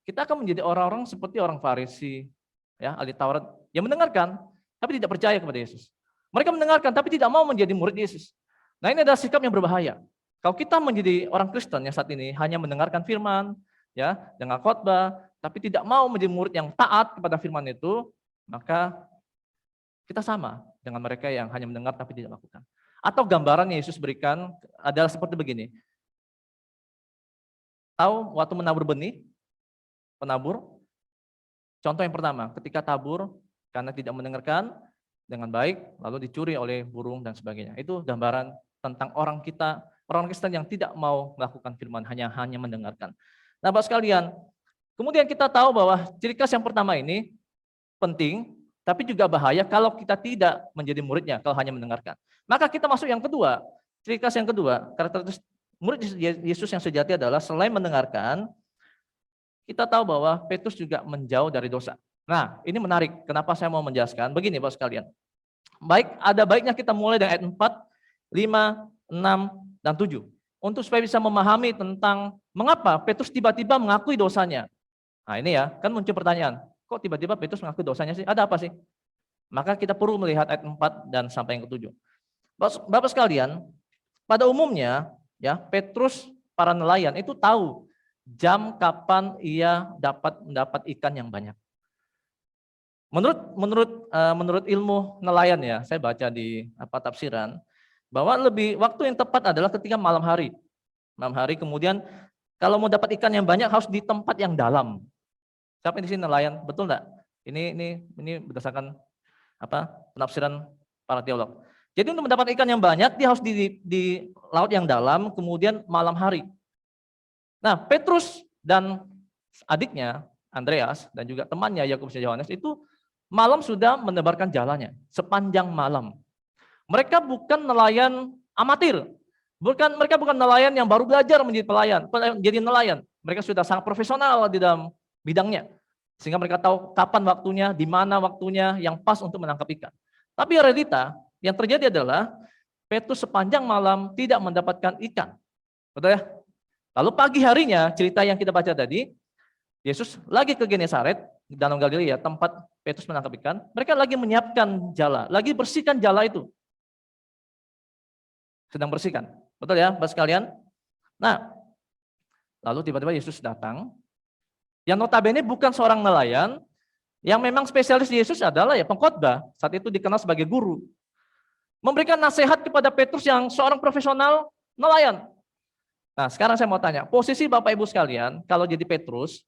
Kita akan menjadi orang-orang seperti orang Farisi, ya, ahli Taurat, yang mendengarkan tapi tidak percaya kepada Yesus. Mereka mendengarkan tapi tidak mau menjadi murid Yesus. Nah, ini adalah sikap yang berbahaya. Kalau kita menjadi orang Kristen yang saat ini hanya mendengarkan firman, ya, dengan khotbah, tapi tidak mau menjadi murid yang taat kepada firman itu, maka kita sama dengan mereka yang hanya mendengar tapi tidak melakukan. Atau gambaran yang Yesus berikan adalah seperti begini. Tahu waktu menabur benih, penabur? Contoh yang pertama, ketika tabur karena tidak mendengarkan dengan baik, lalu dicuri oleh burung dan sebagainya. Itu gambaran tentang orang Kristen yang tidak mau melakukan firman, hanya mendengarkan. Nah, Bapak sekalian, kemudian kita tahu bahwa ciri khas yang pertama ini penting, tapi juga bahaya kalau kita tidak menjadi muridnya, kalau hanya mendengarkan. Maka kita masuk yang kedua, ciri khas yang kedua, karakteristik murid Yesus yang sejati adalah selain mendengarkan, kita tahu bahwa Petrus juga menjauh dari dosa. Nah, ini menarik, kenapa saya mau menjelaskan, begini Bapak sekalian. Baik, ada baiknya kita mulai dari ayat 4, 5, 6, dan 7. Untuk supaya bisa memahami tentang mengapa Petrus tiba-tiba mengakui dosanya. Nah ini ya, kan muncul pertanyaan, kok tiba-tiba Petrus mengakui dosanya sih? Ada apa sih? Maka kita perlu melihat ayat 4 dan sampai yang ke-7. Bapak sekalian, pada umumnya ya Petrus para nelayan itu tahu jam kapan ia dapat mendapat ikan yang banyak. Menurut ilmu nelayan ya, saya baca di tafsiran bahwa waktu yang tepat adalah ketika malam hari. Malam hari, kemudian kalau mau dapat ikan yang banyak harus di tempat yang dalam. Siapa di sini nelayan? Betul enggak? Ini berdasarkan penafsiran para teolog. Jadi untuk mendapat ikan yang banyak dia harus di laut yang dalam, kemudian malam hari. Nah, Petrus dan adiknya Andreas dan juga temannya Yakobus dan Yohanes itu malam sudah menebarkan jalannya sepanjang malam. Mereka bukan nelayan amatir. Mereka bukan nelayan yang baru belajar menjadi nelayan. Mereka sudah sangat profesional di dalam bidangnya. Sehingga mereka tahu kapan waktunya, di mana waktunya yang pas untuk menangkap ikan. Tapi realita yang terjadi adalah Petrus sepanjang malam tidak mendapatkan ikan. Betul ya? Lalu pagi harinya, cerita yang kita baca tadi, Yesus lagi ke Genesaret, di Danau Galilea, tempat Petrus menangkap ikan. Mereka lagi menyiapkan jala, lagi bersihkan jala itu. Sedang bersihkan. Betul ya, Bapak sekalian? Nah, lalu tiba-tiba Yesus datang. Yang notabene bukan seorang nelayan, yang memang spesialis Yesus adalah ya pengkhotbah. Saat itu dikenal sebagai guru. Memberikan nasihat kepada Petrus yang seorang profesional nelayan. Nah, sekarang saya mau tanya, posisi Bapak Ibu sekalian, kalau jadi Petrus,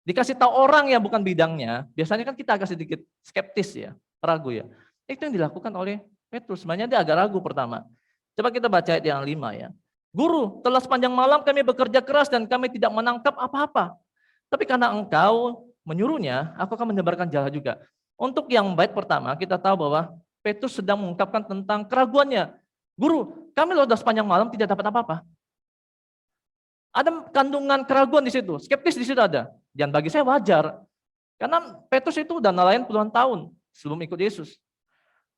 dikasih tahu orang yang bukan bidangnya, biasanya kan kita agak sedikit skeptis ya, ragu ya. Itu yang dilakukan oleh Petrus, sebenarnya dia agak ragu pertama. Coba kita baca ayat yang 5 ya. Guru, telah sepanjang malam kami bekerja keras dan kami tidak menangkap apa-apa. Tapi karena engkau menyuruhnya, aku akan menebarkan jala juga. Untuk yang bait pertama, kita tahu bahwa Petrus sedang mengungkapkan tentang keraguannya. Guru, kami loh sudah sepanjang malam tidak dapat apa-apa. Ada kandungan keraguan di situ, skeptis di situ ada. Dan bagi saya wajar. Karena Petrus itu udah nelayan puluhan tahun sebelum ikut Yesus.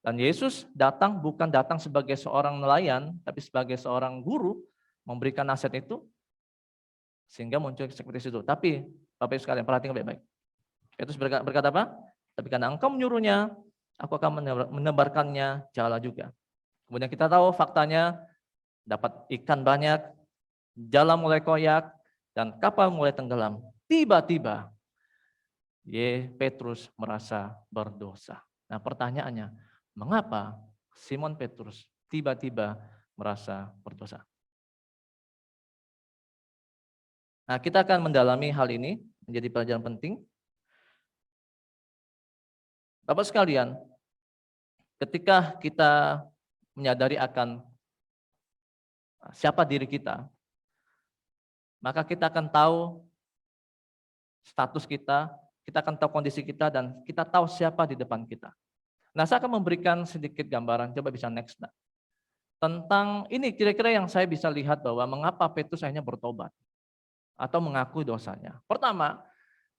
Dan Yesus datang bukan datang sebagai seorang nelayan, tapi sebagai seorang guru, memberikan nasihat itu, sehingga muncul seperti itu. Tapi Bapak Ibu sekalian, perhatikan baik-baik. Petrus berkata apa? Tapi karena engkau menyuruhnya, aku akan menebarkannya jala juga. Kemudian kita tahu faktanya, dapat ikan banyak, jala mulai koyak, dan kapal mulai tenggelam. Tiba-tiba, Petrus merasa berdosa. Nah pertanyaannya, mengapa Simon Petrus tiba-tiba merasa berdosa? Nah, kita akan mendalami hal ini, menjadi pelajaran penting. Bapak sekalian, ketika kita menyadari akan siapa diri kita, maka kita akan tahu status kita akan tahu kondisi kita, dan kita tahu siapa di depan kita. Nah, saya akan memberikan sedikit gambaran, coba bisa next. Nah. Tentang ini kira-kira yang saya bisa lihat bahwa mengapa Petrus akhirnya bertobat atau mengakui dosanya. Pertama,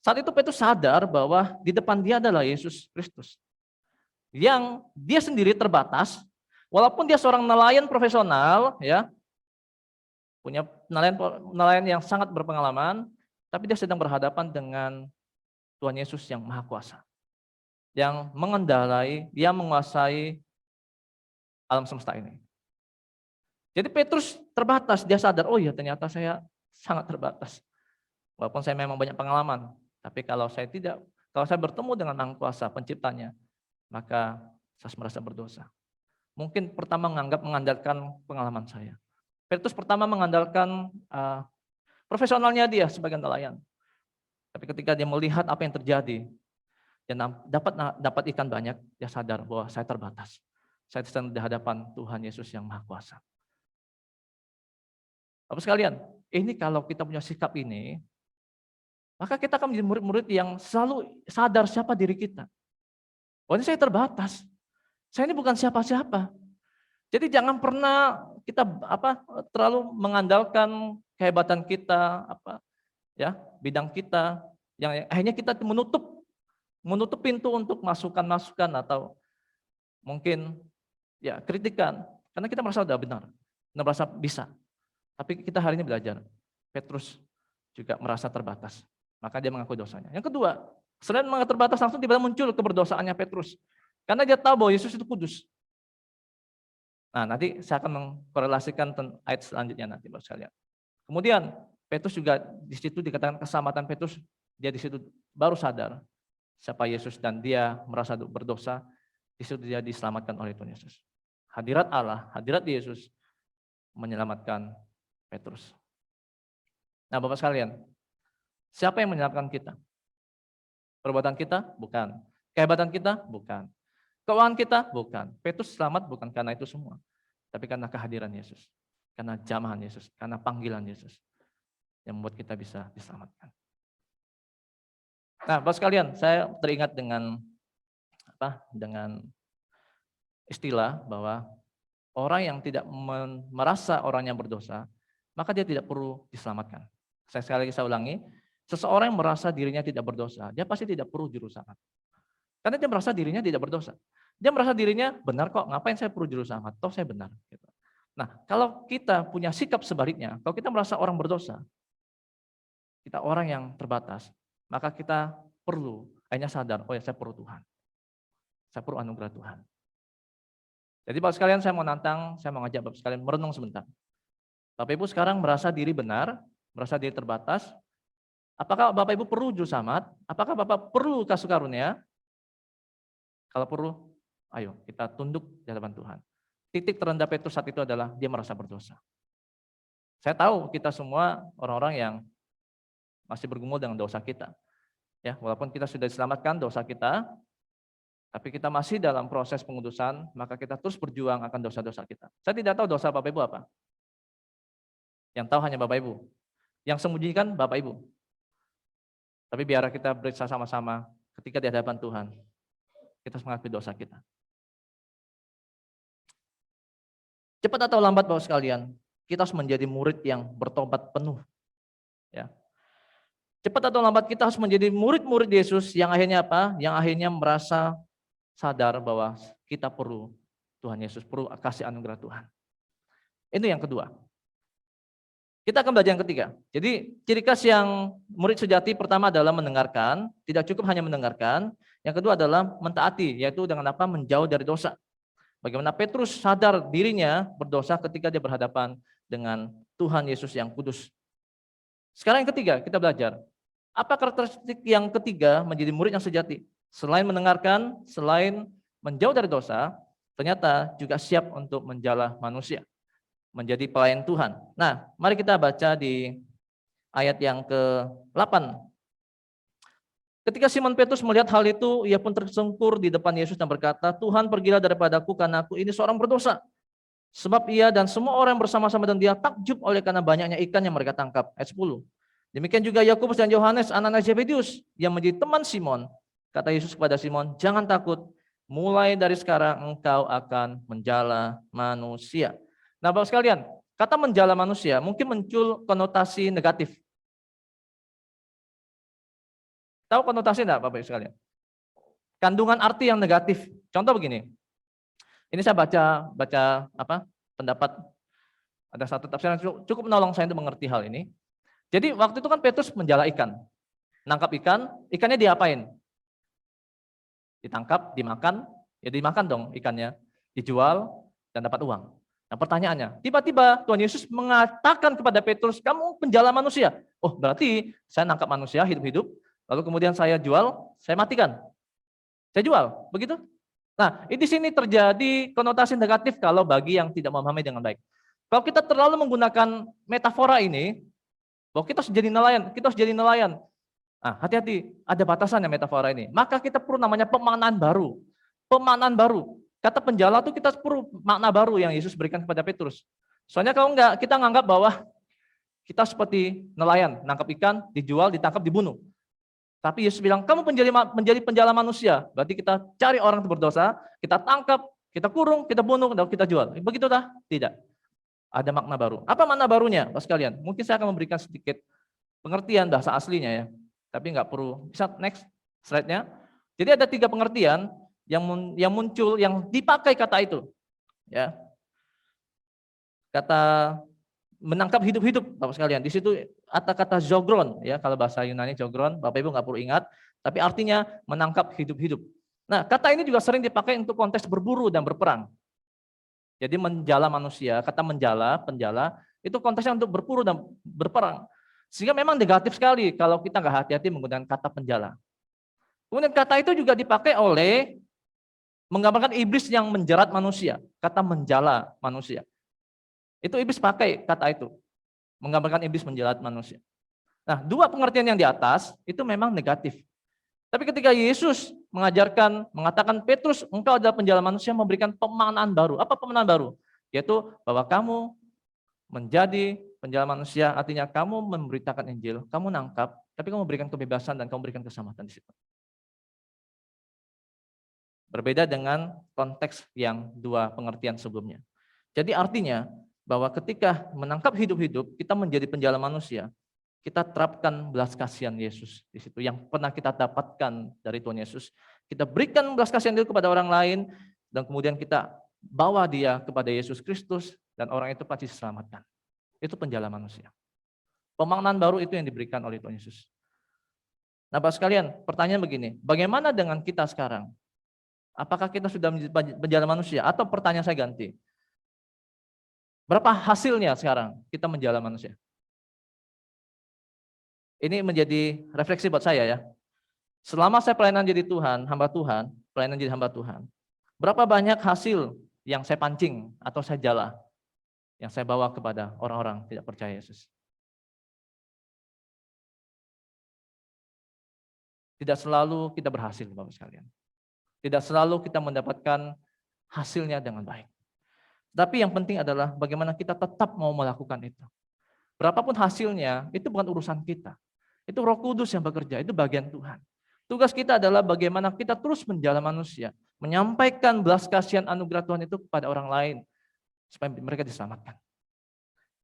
saat itu Petrus sadar bahwa di depan dia adalah Yesus Kristus. Yang dia sendiri terbatas, walaupun dia seorang nelayan profesional, ya, punya nelayan yang sangat berpengalaman, tapi dia sedang berhadapan dengan Tuhan Yesus yang Maha Kuasa, yang mengendarai, dia menguasai alam semesta ini. Jadi Petrus terbatas, dia sadar, oh iya ternyata saya sangat terbatas. Walaupun saya memang banyak pengalaman, tapi kalau saya bertemu dengan Maha Kuasa, penciptanya, maka saya merasa berdosa. Mungkin pertama mengandalkan pengalaman saya. Petrus pertama mengandalkan profesionalnya dia sebagai nelayan. Tapi ketika dia melihat apa yang terjadi, dia dapat ikan banyak, dia sadar bahwa saya terbatas. Saya sedang di hadapan Tuhan Yesus yang Maha Kuasa. Bapak sekalian, ini kalau kita punya sikap ini, maka kita akan menjadi murid-murid yang selalu sadar siapa diri kita. Oh, ini saya terbatas. Saya ini bukan siapa-siapa. Jadi jangan pernah kita terlalu mengandalkan kehebatan kita, bidang kita, yang akhirnya kita menutup pintu untuk masukan-masukan atau mungkin kritikan, karena kita merasa sudah benar, merasa bisa. Tapi kita hari ini belajar, Petrus juga merasa terbatas, maka dia mengakui dosanya. Yang kedua, selain menganggap terbatas, langsung tiba-tiba muncul keberdosaannya Petrus, karena dia tahu bahwa Yesus itu kudus. Nah, nanti saya akan mengkorelasikan ayat selanjutnya nanti, Bapak sekalian. Kemudian Petrus juga di situ dikatakan keselamatan Petrus, dia di situ baru sadar siapa Yesus dan dia merasa berdosa, di situ dia diselamatkan oleh Tuhan Yesus. Hadirat Allah, hadirat Yesus menyelamatkan Petrus. Nah, Bapak sekalian, siapa yang menyelamatkan kita? Perbuatan kita? Bukan. Kehebatan kita? Bukan. Keuangan kita? Bukan. Petrus selamat bukan karena itu semua, tapi karena kehadiran Yesus, karena jamahan Yesus, karena panggilan Yesus yang membuat kita bisa diselamatkan. Nah, Bapak sekalian, saya teringat dengan istilah bahwa orang yang tidak merasa orangnya berdosa, maka dia tidak perlu diselamatkan. Sekali lagi saya ulangi, seseorang yang merasa dirinya tidak berdosa, dia pasti tidak perlu juru selamat. Karena dia merasa dirinya tidak berdosa. Dia merasa dirinya benar kok, ngapain saya perlu juru selamat? Toh saya benar. Nah, kalau kita punya sikap sebaliknya, kalau kita merasa orang berdosa, kita orang yang terbatas, maka kita perlu hanya sadar, oh ya saya perlu Tuhan. Saya perlu anugerah Tuhan. Jadi Bapak sekalian, saya mau ngajak Bapak sekalian merenung sebentar. Bapak Ibu sekarang merasa diri benar, merasa diri terbatas. Apakah Bapak Ibu perlu juru selamat? Apakah Bapak perlu kasih karunia? Kalau perlu, ayo kita tunduk di hadapan Tuhan. Titik terendah Petrus saat itu adalah dia merasa berdosa. Saya tahu kita semua orang-orang yang masih bergumul dengan dosa kita. Ya, walaupun kita sudah diselamatkan dosa kita, tapi kita masih dalam proses pengudusan, maka kita terus berjuang akan dosa-dosa kita. Saya tidak tahu dosa Bapak Ibu apa. Yang tahu hanya Bapak Ibu. Yang sembunyikan Bapak Ibu. Tapi biar kita berusaha sama-sama ketika di hadapan Tuhan, kita mengakui dosa kita. Cepat atau lambat Bapak sekalian, kita harus menjadi murid yang bertobat penuh Ya. Cepat atau lambat kita harus menjadi murid-murid Yesus yang akhirnya apa? Yang akhirnya merasa sadar bahwa kita perlu Tuhan Yesus, perlu kasih anugerah Tuhan. Itu yang kedua. Kita akan belajar yang ketiga. Jadi ciri khas yang murid sejati pertama adalah mendengarkan, tidak cukup hanya mendengarkan. Yang kedua adalah mentaati, yaitu dengan apa? Menjauh dari dosa. Bagaimana Petrus sadar dirinya berdosa ketika dia berhadapan dengan Tuhan Yesus yang kudus. Sekarang yang ketiga, kita belajar. Apa karakteristik yang ketiga menjadi murid yang sejati? Selain mendengarkan, selain menjauh dari dosa, ternyata juga siap untuk menjala manusia, menjadi pelayan Tuhan. Nah, mari kita baca di ayat yang ke-8. Ketika Simon Petrus melihat hal itu, ia pun tersungkur di depan Yesus dan berkata, Tuhan, pergilah daripadaku karena aku ini seorang berdosa. Sebab ia dan semua orang yang bersama-sama dengan dia takjub oleh karena banyaknya ikan yang mereka tangkap. Ayat 10. Demikian juga Yakobus dan Yohanes, anak-anak Zebedius, yang menjadi teman Simon. Kata Yesus kepada Simon, jangan takut, mulai dari sekarang engkau akan menjala manusia. Nah, Bapak sekalian, kata menjala manusia mungkin muncul konotasi negatif. Tahu konotasi enggak, Bapak sekalian? Kandungan arti yang negatif. Contoh begini. Ini saya baca pendapat, ada satu tafsir yang cukup menolong saya untuk mengerti hal ini. Jadi waktu itu kan Petrus menjala ikan. Nangkap ikan, ikannya diapain? Ditangkap, dimakan, ya dimakan dong ikannya. Dijual dan dapat uang. Nah pertanyaannya, tiba-tiba Tuhan Yesus mengatakan kepada Petrus, kamu penjala manusia. Oh berarti saya nangkap manusia hidup-hidup, lalu kemudian saya jual, saya matikan. Saya jual, begitu? Nah, di sini terjadi konotasi negatif kalau bagi yang tidak memahami dengan baik. Kalau kita terlalu menggunakan metafora ini, bahwa kita harus jadi nelayan, Nah, hati-hati, ada batasannya metafora ini. Maka kita perlu namanya pemaknaan baru. Pemaknaan baru. Kata penjala itu kita perlu makna baru yang Yesus berikan kepada Petrus. Soalnya kalau enggak, kita nganggap bahwa kita seperti nelayan, nangkap ikan, dijual, ditangkap, dibunuh. Tapi Yesus bilang, kamu menjadi penjala manusia. Berarti kita cari orang yang berdosa, kita tangkap, kita kurung, kita bunuh, dan kita jual. Begitu dah? Tidak. Ada makna baru. Apa makna barunya, Bapak sekalian? Mungkin saya akan memberikan sedikit pengertian bahasa aslinya ya. Tapi nggak perlu. Bisa next slide-nya. Jadi ada 3 pengertian yang muncul, yang dipakai kata itu. Ya. Kata menangkap hidup-hidup, Bapak sekalian. Di situ ada kata zogron, ya kalau bahasa Yunani zogron, Bapak Ibu nggak perlu ingat, tapi artinya menangkap hidup-hidup. Nah, kata ini juga sering dipakai untuk konteks berburu dan berperang. Jadi menjala manusia, kata menjala, penjala, itu konteksnya untuk berburu dan berperang. Sehingga memang negatif sekali kalau kita nggak hati-hati menggunakan kata penjala. Kemudian kata itu juga dipakai oleh menggambarkan iblis yang menjerat manusia, kata menjala manusia. Itu iblis pakai kata itu, menggambarkan iblis menjerat manusia. Nah, 2 pengertian yang di atas itu memang negatif. Tapi ketika Yesus mengatakan Petrus, engkau adalah penjala manusia, memberikan pemaknaan baru. Apa pemaknaan baru? Yaitu bahwa kamu menjadi penjala manusia, artinya kamu memberitakan Injil, kamu nangkap, tapi kamu berikan kebebasan dan kamu berikan keselamatan di situ. Berbeda dengan konteks yang 2 pengertian sebelumnya. Jadi artinya bahwa ketika menangkap hidup-hidup, kita menjadi penjala manusia, kita terapkan belas kasihan Yesus di situ yang pernah kita dapatkan dari Tuhan Yesus. Kita berikan belas kasihan itu kepada orang lain dan kemudian kita bawa dia kepada Yesus Kristus dan orang itu pasti diselamatkan. Itu penjala manusia. Pemaknaan baru itu yang diberikan oleh Tuhan Yesus. Nah, Bapak sekalian, pertanyaan begini, bagaimana dengan kita sekarang? Apakah kita sudah menjadi penjala manusia? Atau pertanyaan saya ganti, berapa hasilnya sekarang kita menjala manusia? Ini menjadi refleksi buat saya ya. Selama saya pelayanan jadi Tuhan, hamba Tuhan, pelayanan jadi hamba Tuhan, berapa banyak hasil yang saya pancing atau saya jala, yang saya bawa kepada orang-orang tidak percaya Yesus? Tidak selalu kita berhasil, Bapak sekalian. Tidak selalu kita mendapatkan hasilnya dengan baik. Tapi yang penting adalah bagaimana kita tetap mau melakukan itu. Berapapun hasilnya, itu bukan urusan kita. Itu Roh Kudus yang bekerja, itu bagian Tuhan. Tugas kita adalah bagaimana kita terus menjala manusia, menyampaikan belas kasihan anugerah Tuhan itu kepada orang lain, supaya mereka diselamatkan.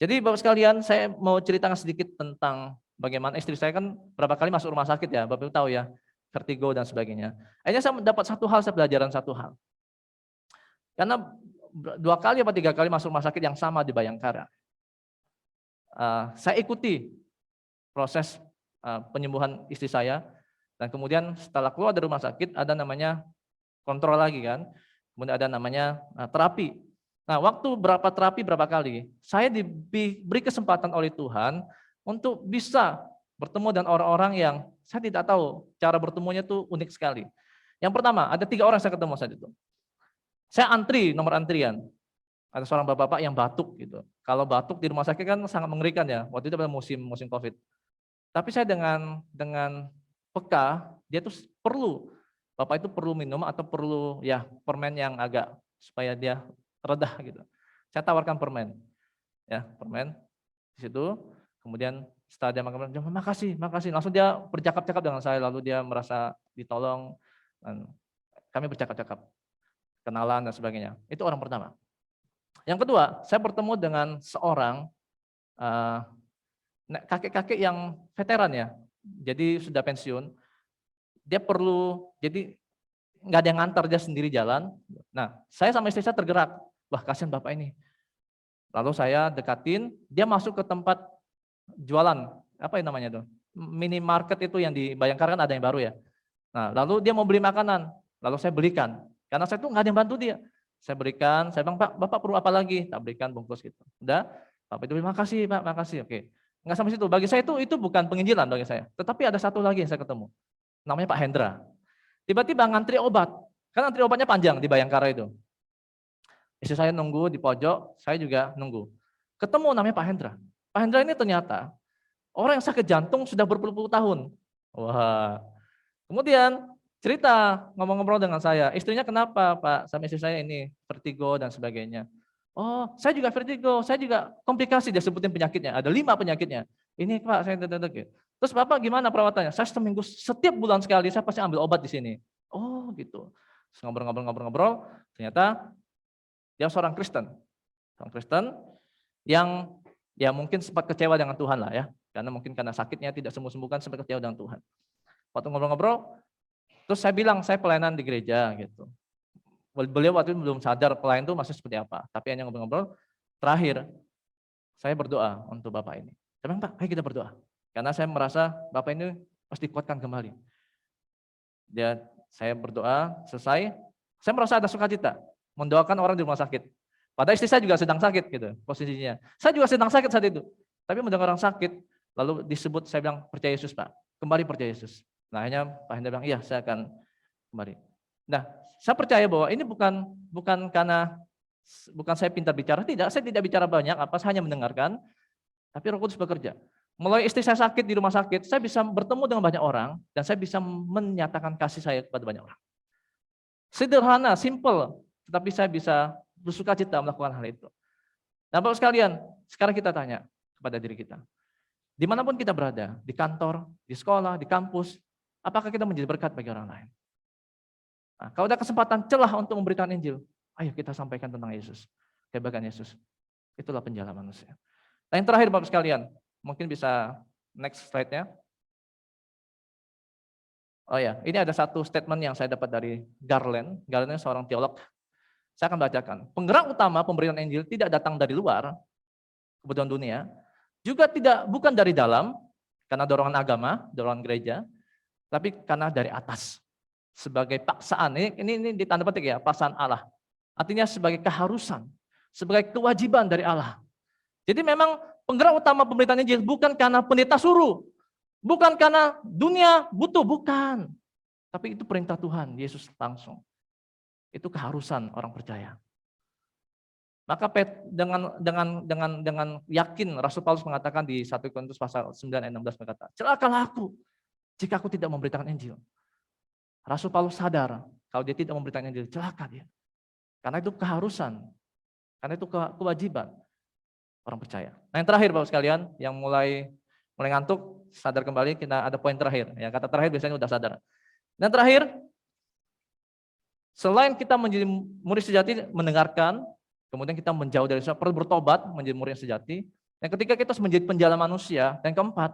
Jadi Bapak sekalian, saya mau ceritakan sedikit tentang bagaimana istri saya kan berapa kali masuk rumah sakit ya, Bapak Ibu tahu ya, vertigo dan sebagainya. Akhirnya saya dapat satu hal, saya pelajaran satu hal. Karena 2 kali atau 3 kali masuk rumah sakit yang sama di Bayangkara. Saya ikuti proses penyembuhan istri saya, dan kemudian setelah keluar dari rumah sakit ada namanya kontrol lagi kan, kemudian ada namanya terapi. Nah, waktu terapi berapa kali, saya diberi kesempatan oleh Tuhan untuk bisa bertemu dengan orang-orang yang saya tidak tahu, cara bertemunya tuh unik sekali. Yang pertama, ada 3 orang saya ketemu saat itu. Saya antri, nomor antrian. Ada seorang bapak-bapak yang batuk gitu. Kalau batuk di rumah sakit kan sangat mengerikan ya. Waktu itu pada musim Covid. Tapi saya dengan peka, dia tuh bapak itu perlu minum atau perlu ya permen yang agak supaya dia reda gitu. Saya tawarkan permen. Ya, permen di situ. Kemudian setelah dia makan, makasih. Langsung dia bercakap-cakap dengan saya, lalu dia merasa ditolong, dan kami bercakap-cakap, kenalan dan sebagainya. Itu orang pertama. Yang kedua, saya bertemu dengan seorang kakek-kakek yang veteran ya, jadi sudah pensiun. Dia jadi nggak ada yang ngantar, dia sendiri jalan. Nah, saya sama istri saya tergerak, wah kasihan bapak ini. Lalu saya dekatin, dia masuk ke tempat jualan, apa yang namanya tuh? Minimarket itu yang di Bayangkara kan ada yang baru ya. Nah, lalu dia mau beli makanan, lalu saya belikan. Karena saya tuh nggak ada yang bantu dia. Saya berikan, saya bilang, Pak, Bapak perlu apa lagi? Tak berikan bungkus gitu. Udah, Bapak itu bilang, makasih Pak, makasih. Oke. Nggak sampai situ. Bagi saya itu bukan penginjilan bagi saya. Tetapi ada satu lagi yang saya ketemu. Namanya Pak Hendra. Tiba-tiba ngantri obat. Kan antri obatnya panjang di Bayangkara itu. Istri saya nunggu di pojok, saya juga nunggu. Ketemu namanya Pak Hendra. Pak Hendra ini ternyata orang yang sakit jantung sudah berpuluh-puluh tahun. Wah. Kemudian cerita, ngobrol-ngobrol dengan saya, istrinya kenapa Pak, sama istri saya ini vertigo dan sebagainya. Oh, saya juga vertigo, saya juga komplikasi, dia sebutin penyakitnya, ada 5 penyakitnya. Ini Pak, saya terus Bapak gimana perawatannya? Saya seminggu, setiap bulan sekali saya pasti ambil obat di sini. Oh gitu. Terus ngobrol-ngobrol, ternyata dia seorang Kristen. Seorang Kristen yang ya mungkin sempat kecewa dengan Tuhan lah ya, karena mungkin karena sakitnya tidak sembuh-sembuhkan, sempat kecewa dengan Tuhan. Waktu ngobrol-ngobrol, terus saya bilang, saya pelayanan di gereja gitu. Beliau waktu itu belum sadar pelayan itu maksudnya seperti apa. Tapi hanya ngobrol-ngobrol, terakhir saya berdoa untuk Bapak ini. Saya bilang, Pak, ayo kita berdoa. Karena saya merasa Bapak ini pasti kuatkan kembali. Saya berdoa, selesai, saya merasa ada sukacita. Mendoakan orang di rumah sakit. Padahal istri saya juga sedang sakit gitu posisinya. Saya juga sedang sakit saat itu. Tapi mendengar orang sakit, lalu disebut, saya bilang, percaya Yesus Pak. Kembali percaya Yesus. Nah, akhirnya Pak Hendra bilang, iya saya akan kembali. Nah, saya percaya bahwa ini bukan karena saya pintar bicara, tidak. Saya tidak bicara banyak, saya hanya mendengarkan. Tapi Roh Kudus bekerja. Mulai istri saya sakit di rumah sakit, saya bisa bertemu dengan banyak orang dan saya bisa menyatakan kasih saya kepada banyak orang. Sederhana, simple, tetapi saya bisa bersukacita melakukan hal itu. Nah, Bapak sekalian, sekarang kita tanya kepada diri kita. Dimanapun kita berada, di kantor, di sekolah, di kampus, apakah kita menjadi berkat bagi orang lain? Nah, kalau ada kesempatan celah untuk memberitakan Injil, ayo kita sampaikan tentang Yesus, kebahagiaan Yesus. Itulah penjala manusia. Nah, yang terakhir Bapak sekalian, mungkin bisa next slide-nya. Oh ya, ini ada satu statement yang saya dapat dari Garland. Garland seorang teolog. Saya akan bacakan. Penggerak utama pemberitaan Injil tidak datang dari luar, kebutuhan dunia, juga bukan dari dalam, karena dorongan agama, dorongan gereja, tapi karena dari atas. Sebagai paksaan, ini ditanda petik ya, paksaan Allah. Artinya sebagai keharusan, sebagai kewajiban dari Allah. Jadi memang penggerak utama pemberitaan Injil bukan karena pendeta suruh, bukan karena dunia butuh, bukan. Tapi itu perintah Tuhan, Yesus langsung. Itu keharusan orang percaya. Maka dengan yakin Rasul Paulus mengatakan di 1 Korintus pasal 9 ayat 16 berkata, celakalah aku jika aku tidak memberitakan Injil. Rasul Paulus sadar kalau dia tidak memberitakan Injil, celaka dia. Karena itu keharusan, karena itu kewajiban orang percaya. Nah, yang terakhir Bapak sekalian, yang mulai ngantuk, sadar kembali, kita ada poin terakhir. Ya, kata terakhir biasanya udah sadar. Dan terakhir, selain kita menjadi murid sejati, mendengarkan, kemudian kita menjauh dari dosa, perlu bertobat menjadi murid yang sejati. Dan ketika kita menjadi penjala manusia, dan keempat,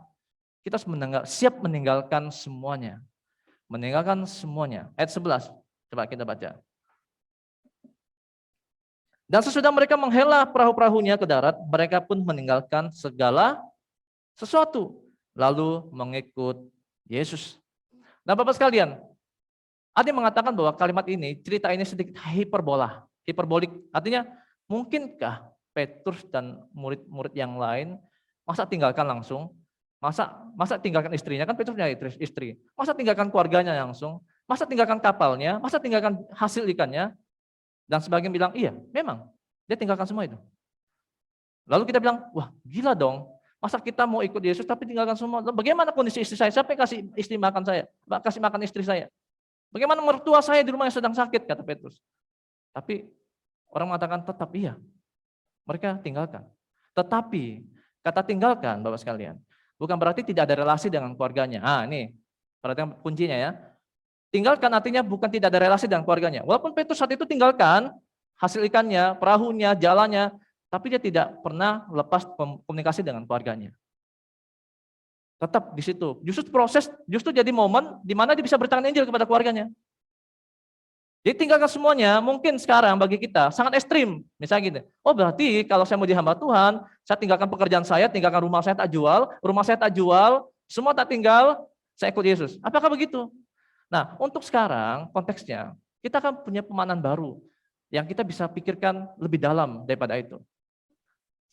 kita siap meninggalkan semuanya. Meninggalkan semuanya. Ayat 11, coba kita baca. Dan sesudah mereka menghela perahu-perahunya ke darat, mereka pun meninggalkan segala sesuatu, lalu mengikut Yesus. Nah, Bapak sekalian, ada yang mengatakan bahwa kalimat ini, cerita ini sedikit hiperbolik. Artinya, mungkinkah Petrus dan murid-murid yang lain masa tinggalkan langsung? Masa tinggalkan istrinya, kan Petrus punya istri. Masa tinggalkan keluarganya langsung? Masa tinggalkan kapalnya? Masa tinggalkan hasil ikannya? Dan sebagian bilang, iya, memang. Dia tinggalkan semua itu. Lalu kita bilang, wah gila dong. Masa kita mau ikut Yesus tapi tinggalkan semua? Bagaimana kondisi istri saya? Siapa yang kasih istri makan saya? Kasih makan istri saya? Bagaimana mertua saya di rumah yang sedang sakit, kata Petrus. Tapi orang mengatakan tetap iya. Mereka tinggalkan. Tetapi kata tinggalkan, Bapak sekalian, bukan berarti tidak ada relasi dengan keluarganya. Ini perhatikan kuncinya ya. Tinggalkan artinya bukan tidak ada relasi dengan keluarganya. Walaupun Petrus saat itu tinggalkan hasil ikannya, perahunya, jalannya, tapi dia tidak pernah lepas komunikasi dengan keluarganya. Tetap di situ. Justru jadi momen di mana dia bisa beritakan Injil kepada keluarganya. Jadi tinggalkan semuanya, mungkin sekarang bagi kita sangat ekstrim. Misalnya gini, oh berarti kalau saya mau dihamba Tuhan, saya tinggalkan pekerjaan saya, tinggalkan rumah saya tak jual, semua tak tinggal, saya ikut Yesus. Apakah begitu? Nah, untuk sekarang konteksnya, kita akan punya pemahaman baru yang kita bisa pikirkan lebih dalam daripada itu.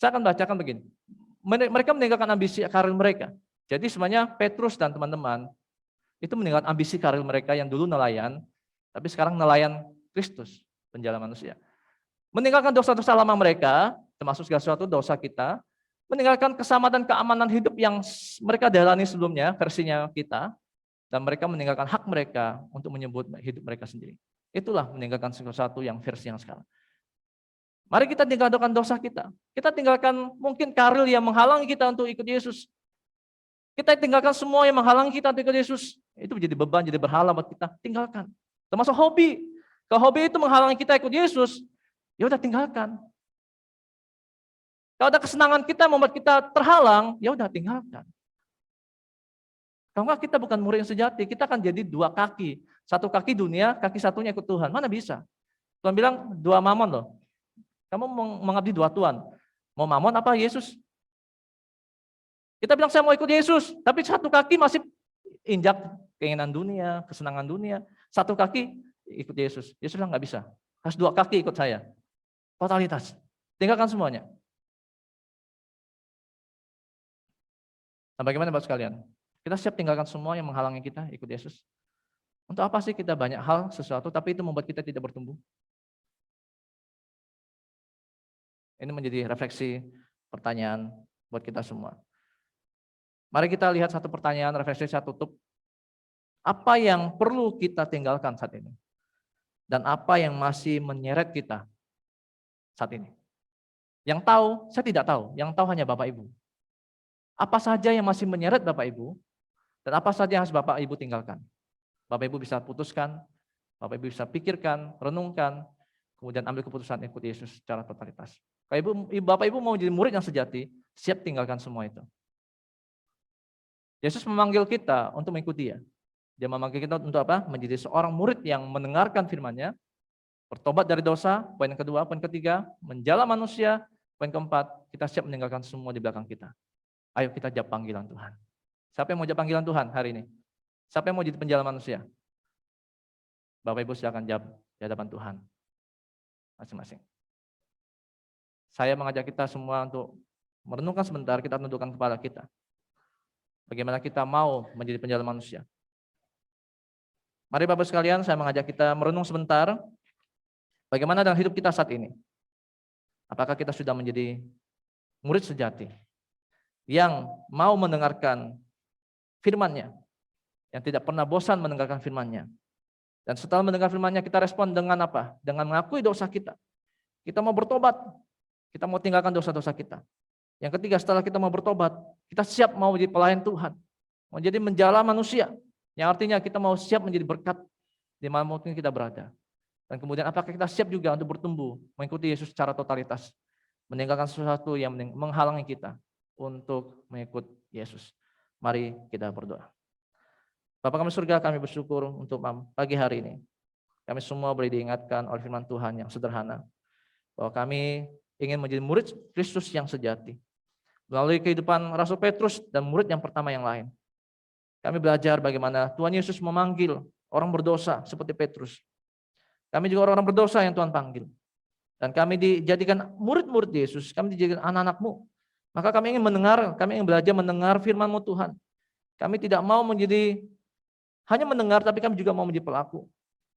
Saya akan bacakan begini. Mereka meninggalkan ambisi karir mereka. Jadi sebenarnya Petrus dan teman-teman itu meninggalkan ambisi karir mereka yang dulu nelayan, tapi sekarang nelayan Kristus, penjala manusia. Meninggalkan dosa-dosa lama mereka, termasuk segala sesuatu dosa kita, meninggalkan keselamatan keamanan hidup yang mereka jalani sebelumnya, versinya kita, dan mereka meninggalkan hak mereka untuk menyebut hidup mereka sendiri. Itulah meninggalkan sesuatu yang versi yang sekarang. Mari kita tinggalkan dosa kita. Kita tinggalkan mungkin karir yang menghalangi kita untuk ikut Yesus. Kita tinggalkan semua yang menghalangi kita untuk ikut Yesus. Itu menjadi beban, jadi berhala buat kita. Tinggalkan. Termasuk hobi. Kalau hobi itu menghalangi kita ikut Yesus, ya udah tinggalkan. Kalau ada kesenangan kita membuat kita terhalang, ya udah tinggalkan. Kalau enggak kita bukan murid yang sejati, kita akan jadi dua kaki. Satu kaki dunia, kaki satunya ikut Tuhan. Mana bisa? Tuhan bilang dua mamon loh. Kamu mengabdi dua Tuhan. Mau mamon apa Yesus? Kita bilang saya mau ikut Yesus, tapi satu kaki masih injak keinginan dunia, kesenangan dunia. Satu kaki ikut Yesus. Yesus bilang nggak bisa. Harus dua kaki ikut saya. Totalitas. Tinggalkan semuanya. Nah, bagaimana Bapak sekalian? Kita siap tinggalkan semua yang menghalangi kita ikut Yesus? Untuk apa sih kita banyak hal, sesuatu, tapi itu membuat kita tidak bertumbuh? Ini menjadi refleksi pertanyaan buat kita semua. Mari kita lihat satu pertanyaan, refleksi saya tutup. Apa yang perlu kita tinggalkan saat ini? Dan apa yang masih menyeret kita saat ini? Yang tahu, saya tidak tahu. Yang tahu hanya Bapak Ibu. Apa saja yang masih menyeret Bapak Ibu? Dan apa saja yang harus Bapak Ibu tinggalkan? Bapak Ibu bisa putuskan, Bapak Ibu bisa pikirkan, renungkan, kemudian ambil keputusan ikut Yesus secara totalitas. Kalau Bapak Ibu mau jadi murid yang sejati, siap tinggalkan semua itu. Yesus memanggil kita untuk mengikuti Dia. Dia memanggil kita untuk apa? Menjadi seorang murid yang mendengarkan firman-Nya, bertobat dari dosa, poin yang kedua, poin ketiga, menjala manusia, poin keempat, kita siap meninggalkan semua di belakang kita. Ayo kita jawab panggilan Tuhan. Siapa yang mau jawab panggilan Tuhan hari ini? Siapa yang mau jadi penjala manusia? Bapak Ibu silakan jawab di hadapan Tuhan. Masing-masing. Saya mengajak kita semua untuk merenungkan sebentar, kita tundukkan kepala kita. Bagaimana kita mau menjadi penjala manusia. Mari Bapak sekalian, saya mengajak kita merenung sebentar. Bagaimana dalam hidup kita saat ini? Apakah kita sudah menjadi murid sejati yang mau mendengarkan firman-Nya, yang tidak pernah bosan mendengarkan firman-Nya. Dan setelah mendengar firman-Nya, kita respon dengan apa? Dengan mengakui dosa kita. Kita mau bertobat, kita mau tinggalkan dosa-dosa kita. Yang ketiga, setelah kita mau bertobat, kita siap mau menjadi pelayan Tuhan, mau jadi menjala manusia, yang artinya kita mau siap menjadi berkat di mana mungkin kita berada. Dan kemudian apakah kita siap juga untuk bertumbuh, mengikuti Yesus secara totalitas, meninggalkan sesuatu yang menghalangi kita untuk mengikut Yesus. Mari kita berdoa. Bapa kami surga, kami bersyukur untuk pagi hari ini. Kami semua boleh diingatkan oleh firman Tuhan yang sederhana, bahwa kami ingin menjadi murid Kristus yang sejati. Melalui kehidupan Rasul Petrus dan murid yang pertama yang lain, kami belajar bagaimana Tuhan Yesus memanggil orang berdosa seperti Petrus. Kami juga orang-orang berdosa yang Tuhan panggil. Dan kami dijadikan murid-murid Yesus, kami dijadikan anak-anak-Mu. Maka kami ingin mendengar, kami ingin belajar mendengar firman-Mu Tuhan. Kami tidak mau menjadi hanya mendengar, tapi kami juga mau menjadi pelaku.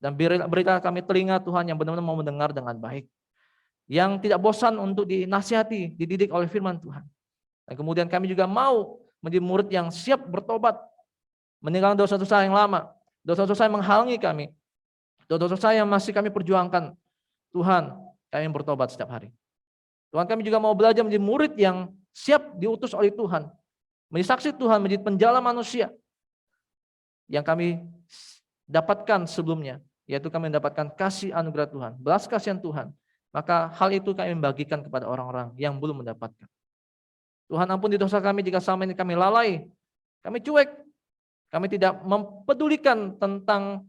Dan berilah kami telinga Tuhan yang benar-benar mau mendengar dengan baik. Yang tidak bosan untuk dinasihati, dididik oleh firman Tuhan. Dan kemudian kami juga mau menjadi murid yang siap bertobat. Meninggalkan dosa-dosa yang lama. Dosa-dosa yang menghalangi kami. Dosa-dosa yang masih kami perjuangkan. Tuhan, kami bertobat setiap hari. Tuhan, kami juga mau belajar menjadi murid yang siap diutus oleh Tuhan. Menjadi saksi Tuhan, menjadi penjala manusia. Yang kami dapatkan sebelumnya, yaitu kami mendapatkan kasih anugerah Tuhan, belas kasihan Tuhan. Maka hal itu kami membagikan kepada orang-orang yang belum mendapatkan. Tuhan, ampuni dosa kami jika selama ini kami lalai, kami cuek, kami tidak mempedulikan tentang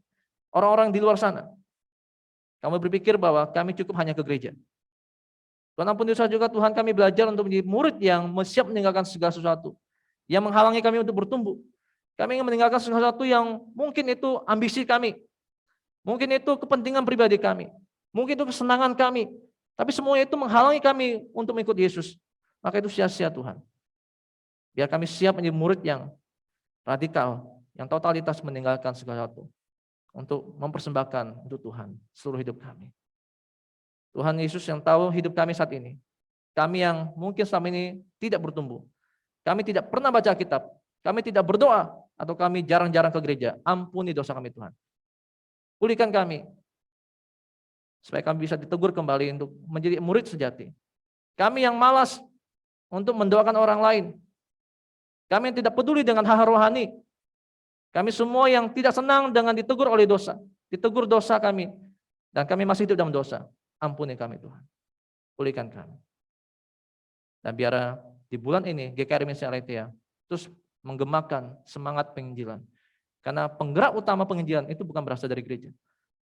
orang-orang di luar sana. Kami berpikir bahwa kami cukup hanya ke gereja. Tuhan, ampuni dosa juga Tuhan, kami belajar untuk menjadi murid yang siap meninggalkan segala sesuatu yang menghalangi kami untuk bertumbuh. Kami ingin meninggalkan sesuatu yang mungkin itu ambisi kami. Mungkin itu kepentingan pribadi kami. Mungkin itu kesenangan kami. Tapi semuanya itu menghalangi kami untuk mengikut Yesus. Maka itu sia-sia Tuhan. Biar kami siap menjadi murid yang radikal, yang totalitas meninggalkan segala sesuatu. Untuk mempersembahkan untuk Tuhan seluruh hidup kami. Tuhan Yesus yang tahu hidup kami saat ini. Kami yang mungkin selama ini tidak bertumbuh. Kami tidak pernah baca kitab. Kami tidak berdoa. Atau kami jarang-jarang ke gereja. Ampuni dosa kami Tuhan. Pulihkan kami. Supaya kami bisa ditegur kembali untuk menjadi murid sejati. Kami yang malas untuk mendoakan orang lain. Kami yang tidak peduli dengan hal-hal rohani. Kami semua yang tidak senang dengan ditegur oleh dosa. Ditegur dosa kami. Dan kami masih hidup dalam dosa. Ampuni kami Tuhan. Pulihkan kami. Dan biar di bulan ini GKRI Misi Aletheia terus menggemakan semangat penginjilan. Karena penggerak utama penginjilan itu bukan berasal dari gereja.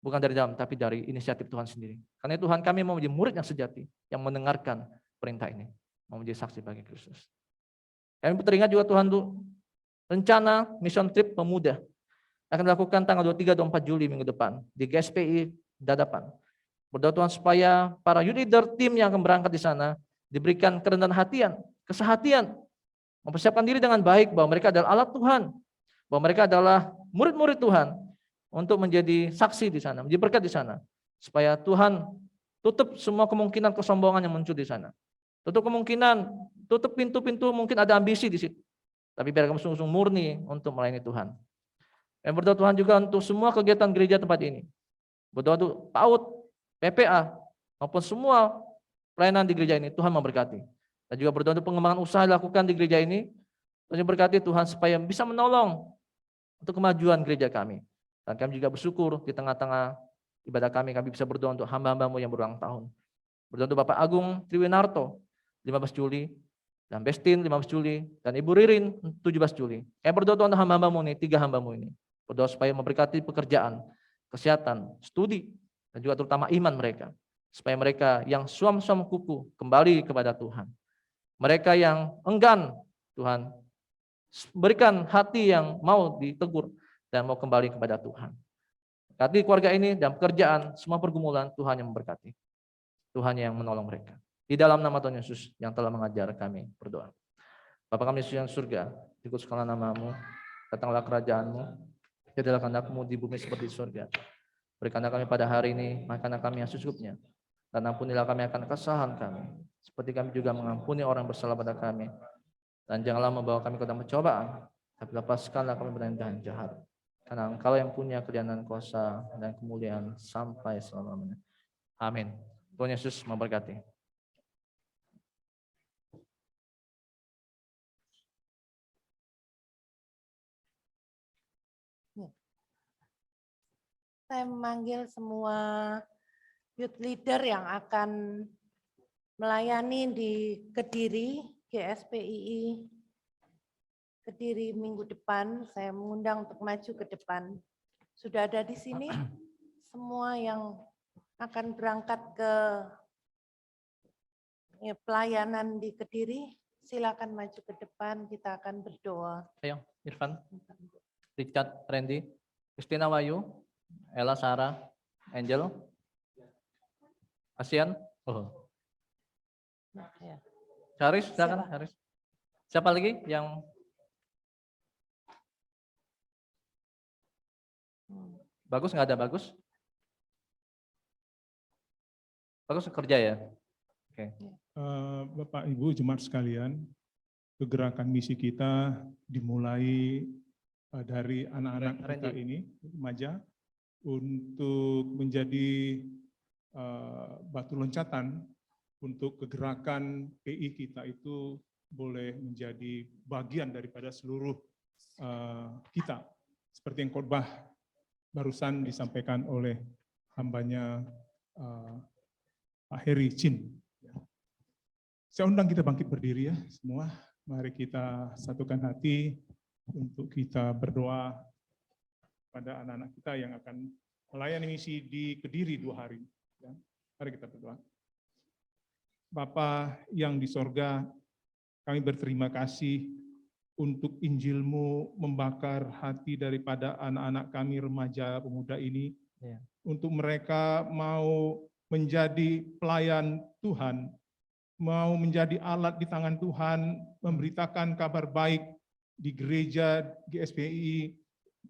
Bukan dari dalam, tapi dari inisiatif Tuhan sendiri. Karena Tuhan, kami mau menjadi murid yang sejati, yang mendengarkan perintah ini. Mau menjadi saksi bagi Kristus. Kami teringat juga Tuhan tuh rencana mission trip pemuda akan dilakukan tanggal 23-24 Juli minggu depan di GSPI Dadapan. Berdoa Tuhan supaya para youth leader tim yang akan berangkat di sana diberikan kerendahan hatian, kesehatian, mempersiapkan diri dengan baik bahwa mereka adalah alat Tuhan, bahwa mereka adalah murid-murid Tuhan untuk menjadi saksi di sana, menjadi berkat di sana, supaya Tuhan tutup semua kemungkinan kesombongan yang muncul di sana, tutup kemungkinan, tutup pintu-pintu mungkin ada ambisi di situ, tapi biar kamu sungguh-sungguh murni untuk melayani Tuhan. Dan berdoa Tuhan juga untuk semua kegiatan gereja tempat ini, berdoa untuk PAUD, PPA maupun semua pelayanan di gereja ini Tuhan memberkati. Dan juga berdoa untuk pengembangan usaha dilakukan di gereja ini. Tuhan berkati Tuhan supaya bisa menolong untuk kemajuan gereja kami. Dan kami juga bersyukur di tengah-tengah ibadah kami bisa berdoa untuk hamba-hambamu yang berulang tahun. Berdoa untuk Bapak Agung Triwinarto 15 Juli, dan Bestin 15 Juli, dan Ibu Ririn 17 Juli. Kami berdoa untuk hamba-hambamu ini, 3 hambamu ini. Berdoa supaya memberkati pekerjaan, kesehatan, studi, dan juga terutama iman mereka. Supaya mereka yang suam-suam kuku kembali kepada Tuhan. Mereka yang enggan, Tuhan, berikan hati yang mau ditegur dan mau kembali kepada Tuhan. Berkati keluarga ini dan pekerjaan, semua pergumulan Tuhan yang memberkati. Tuhan yang menolong mereka. Di dalam nama Tuhan Yesus yang telah mengajar kami berdoa. Bapa kami yang surga, dikuduskanlah nama-Mu, datanglah kerajaan-Mu, jadilah kehendak-Mu di bumi seperti di surga. Berikanlah kami pada hari ini makanan kami yang secukupnya, dan ampunilah kami akan kesalahan kami, seperti kami juga mengampuni orang bersalah pada kami. Dan janganlah membawa kami ke dalam pencobaan, tapi lepaskanlah kami dari yang jahat. Karena Engkau yang punya kemuliaan, kuasa dan kemuliaan sampai selama-lamanya. Amin. Tuhan Yesus memberkati. Saya memanggil semua youth leader yang akan melayani di Kediri, GSPII Kediri minggu depan, saya mengundang untuk maju ke depan. Sudah ada di sini semua yang akan berangkat ke pelayanan di Kediri, silakan maju ke depan, kita akan berdoa. Ayo, Irfan, Richard, Randy, Christina Wayu, Ella, Sarah, Angel, Asian, Ya. Haris, silakan Siapa? Haris. Siapa lagi yang bagus? Nggak ada bagus? Bagus kerja ya? Oke. Bapak Ibu jemaat sekalian, kegerakan misi kita dimulai dari anak-anak kita ini, remaja, untuk menjadi batu loncatan untuk kegerakan PI kita itu boleh menjadi bagian daripada seluruh kita. Seperti yang khotbah barusan disampaikan oleh hambanya Pak Heri Chin. Saya undang kita bangkit berdiri ya semua. Mari kita satukan hati untuk kita berdoa pada anak-anak kita yang akan melayani misi di Kediri 2 hari. Ya. Mari kita berdoa. Bapa yang di sorga, kami berterima kasih untuk Injil-Mu membakar hati daripada anak-anak kami remaja pemuda ini. Ya. Untuk mereka mau menjadi pelayan Tuhan, mau menjadi alat di tangan Tuhan, memberitakan kabar baik di gereja GSPI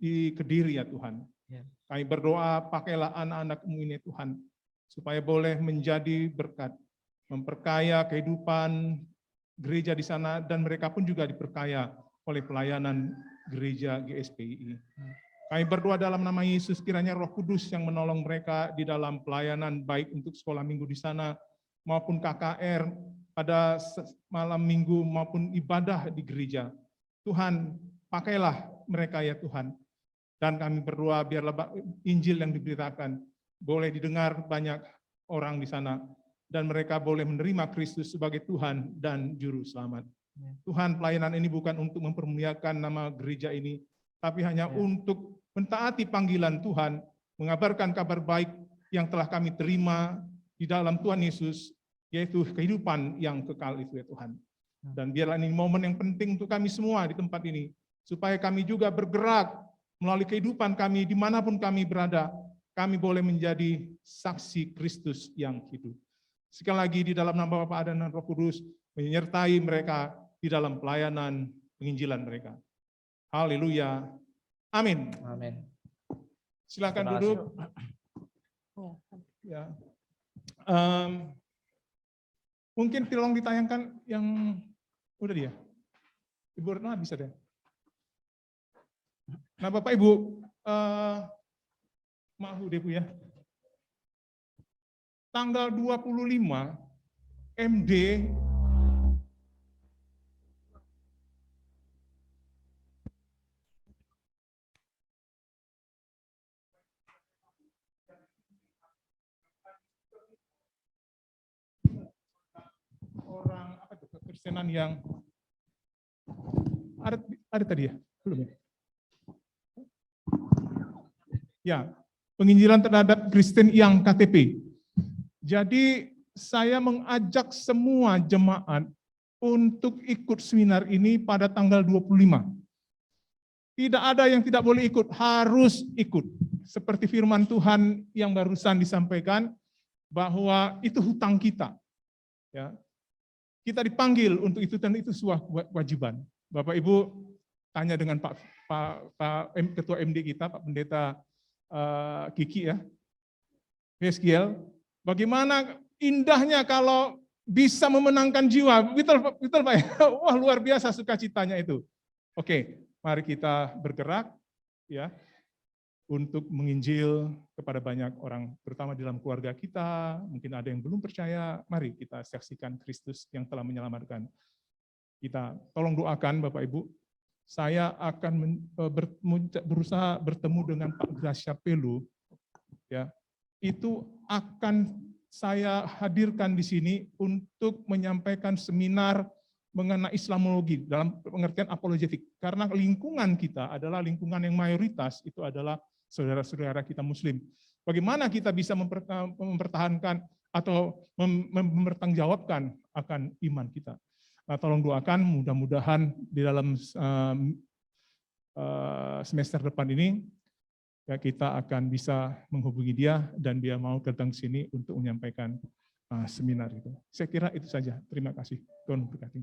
di Kediri ya Tuhan. Ya. Kami berdoa pakailah anak-anak-Mu ini Tuhan, supaya boleh menjadi berkat, memperkaya kehidupan gereja di sana, dan mereka pun juga diperkaya oleh pelayanan gereja GSPI. Kami berdoa dalam nama Yesus, kiranya Roh Kudus yang menolong mereka di dalam pelayanan baik untuk sekolah minggu di sana, maupun KKR pada malam minggu, maupun ibadah di gereja. Tuhan, pakailah mereka ya Tuhan. Dan kami berdoa biarlah Injil yang diberitakan boleh didengar banyak orang di sana, dan mereka boleh menerima Kristus sebagai Tuhan dan Juru Selamat. Tuhan, pelayanan ini bukan untuk mempermuliakan nama gereja ini, tapi hanya untuk mentaati panggilan Tuhan, mengabarkan kabar baik yang telah kami terima di dalam Tuhan Yesus, yaitu kehidupan yang kekal itu ya Tuhan. Dan biarlah ini momen yang penting untuk kami semua di tempat ini, supaya kami juga bergerak melalui kehidupan kami dimanapun kami berada, kami boleh menjadi saksi Kristus yang hidup. Sekali lagi di dalam nama Bapa dan Roh Kudus, menyertai mereka di dalam pelayanan penginjilan mereka. Haleluya. Amin. Amin. Silakan Terima kasih. duduk. Ya. Mungkin tolong ditayangkan yang udah dia. Ibu Retno bisa deh. Nah Bapak Ibu, maaf deh Bu ya. Tanggal 25 MD orang apa itu kekristenan yang ada tadi ya? Belum ya? Ya, penginjilan terhadap Kristen yang KTP. Jadi saya mengajak semua jemaat untuk ikut seminar ini pada tanggal 25. Tidak ada yang tidak boleh ikut, harus ikut. Seperti firman Tuhan yang barusan disampaikan, bahwa itu hutang kita. Ya. Kita dipanggil untuk itu, dan itu sebuah kewajiban. Bapak Ibu tanya dengan Pak Ketua MD kita, Pak Pendeta Kiki ya, Yeskiel, bagaimana indahnya kalau bisa memenangkan jiwa. Betul Pak ya? Wah luar biasa sukacitanya itu. Oke, mari kita bergerak ya untuk menginjil kepada banyak orang, terutama di dalam keluarga kita. Mungkin ada yang belum percaya, mari kita saksikan Kristus yang telah menyelamatkan kita. Tolong doakan Bapak Ibu. Saya akan berusaha bertemu dengan Pak Gracia Pelu, ya. Itu akan saya hadirkan di sini untuk menyampaikan seminar mengenai Islamologi dalam pengertian apologetik. Karena lingkungan kita adalah lingkungan yang mayoritas itu adalah saudara-saudara kita Muslim. Bagaimana kita bisa mempertahankan atau mempertanggungjawabkan akan iman kita? Nah, tolong doakan mudah-mudahan di dalam semester depan ini ya, kita akan bisa menghubungi dia dan dia mau datang ke sini untuk menyampaikan seminar itu. Saya kira itu saja. Terima kasih. Tuhan memberkati.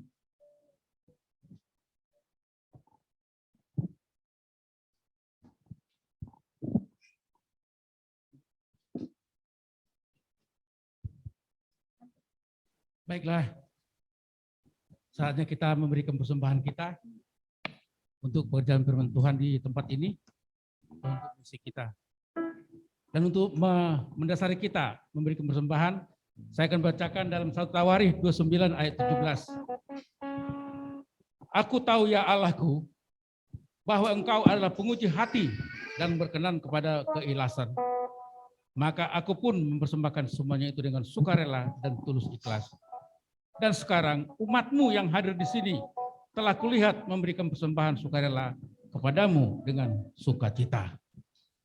Baiklah, saatnya kita memberikan persembahan kita untuk pekerjaan firman Tuhan di tempat ini, untuk misi kita. Dan untuk mendasari kita memberikan persembahan, saya akan bacakan dalam 1 Tawarikh 29 ayat 17. Aku tahu ya Allahku, bahwa Engkau adalah penguji hati dan berkenan kepada keikhlasan. Maka aku pun mempersembahkan semuanya itu dengan sukarela dan tulus ikhlas. Dan sekarang umatmu yang hadir di sini telah kulihat memberikan persembahan sukarela kepadamu dengan sukacita.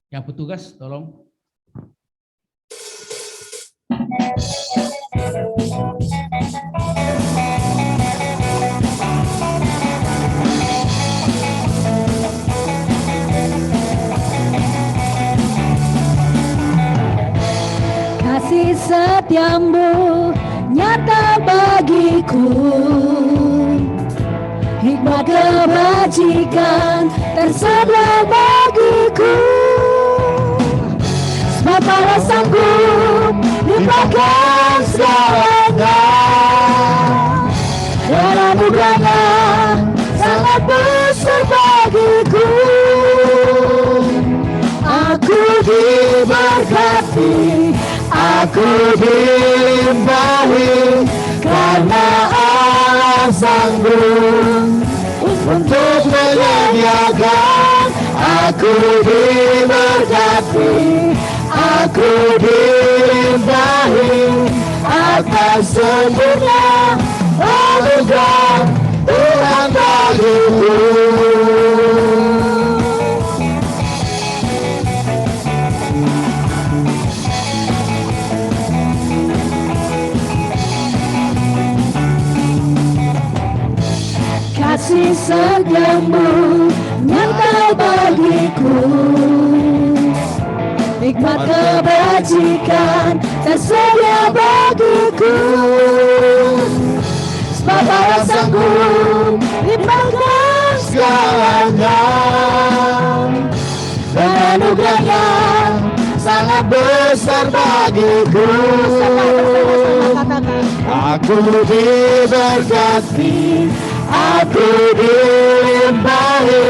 Yang petugas tolong. Kasih setiamu nyata bagiku, hikmat kebajikan tersedia bagiku. Sebab Allah sanggup lupakan segalanya, dan anugerahnya sangat besar bagiku. Aku diberkati, aku dilimpahi, karena Allah sanggup untuk menyediakan. Aku diberkati, aku dilimpahi, atas sempurna anugerah Tuhan bagiku. Kasih setiamu nyata bagiku, hikmat kebajikan tersedia bagiku. Sebab Allah sanggup limpahkan segalanya, dan anugerahnya sangat besar bagiku. Aku diberkati, aku dilimpahi,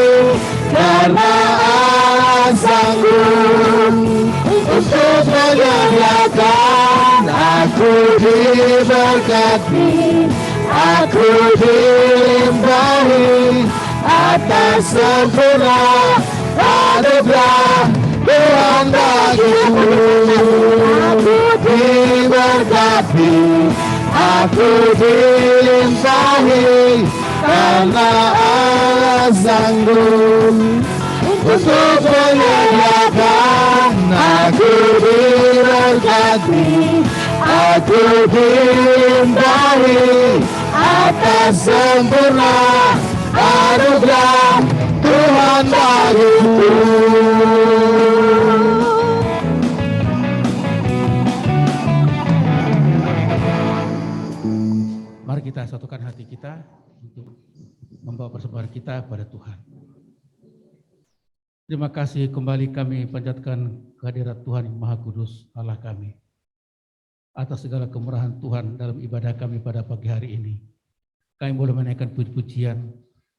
karena Allah sanggup untuk menyediakan. Aku diberkati, aku dilimpahi, atas sempurna anugerah Tuhan bagiku. Aku diberkati, aku dilimpahi, karena Allah sanggup untuk menyediakan. Aku diberkati, aku dilimpahi, atas sempurna anugerah Tuhan bagiku. Mari kita satukan hati kita untuk membawa persembahan kita kepada Tuhan. Terima kasih kembali kami panjatkan kehadirat Tuhan yang Maha Kudus Allah kami, atas segala kemurahan Tuhan dalam ibadah kami pada pagi hari ini. Kami boleh menaikkan puji-pujian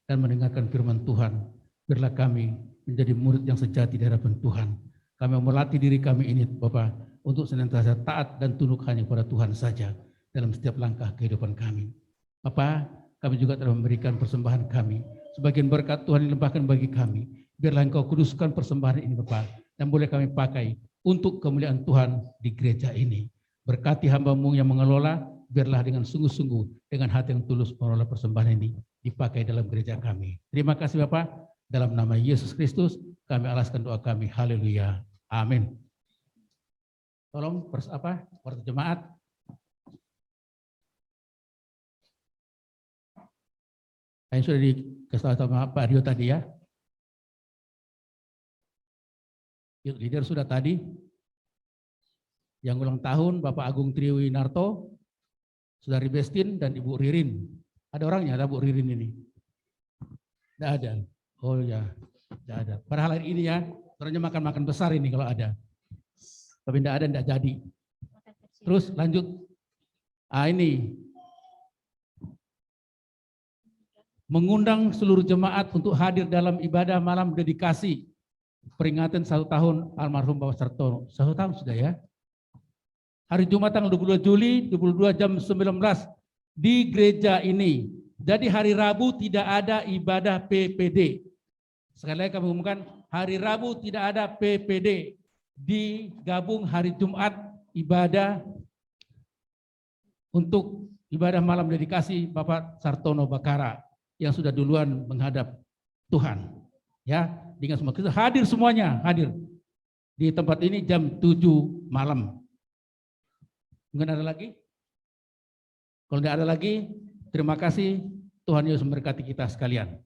dan mendengarkan firman Tuhan. Biarlah kami menjadi murid yang sejati di hadapan Tuhan. Kami melatih diri kami ini Bapa untuk senantiasa taat dan tunduk hanya kepada Tuhan saja dalam setiap langkah kehidupan kami. Bapa, kami juga telah memberikan persembahan kami. Sebagian berkat Tuhan dilimpahkan bagi kami. Biarlah Engkau kuduskan persembahan ini Bapa, dan boleh kami pakai untuk kemuliaan Tuhan di gereja ini. Berkati hamba-Mu yang mengelola, biarlah dengan sungguh-sungguh, dengan hati yang tulus mengelola persembahan ini dipakai dalam gereja kami. Terima kasih Bapak, dalam nama Yesus Kristus kami alaskan doa kami. Haleluya. Amin. Tolong warta jemaat. Yang sudah dikasih tahu sama Pak Rio tadi ya. Yuk, leader sudah tadi. Yang ulang tahun Bapak Agung Triwinarto, Saudari Bestin dan Ibu Ririn. Ada orangnya, ada Bu Ririn ini? Tidak ada. Oh ya, tidak ada. Padahal hari ini ya, ternyata makan-makan besar ini kalau ada. Tapi tidak ada, tidak jadi. Terus lanjut. Ini mengundang seluruh jemaat untuk hadir dalam ibadah malam dedikasi peringatan 1 tahun almarhum Bapak Sartono. 1 tahun sudah ya. Hari Jumat tanggal 22 Juli 22 jam 19 di gereja ini. Jadi hari Rabu tidak ada ibadah PPD. Sekali lagi kami umumkan, hari Rabu tidak ada PPD. Digabung hari Jumat ibadah untuk ibadah malam dedikasi Bapak Sartono Bakara yang sudah duluan menghadap Tuhan. Ya, dengan semua kita hadir semuanya, hadir di tempat ini jam 7 malam. Mungkin ada lagi? Kalau tidak ada lagi, terima kasih. Tuhan Yesus memberkati kita sekalian.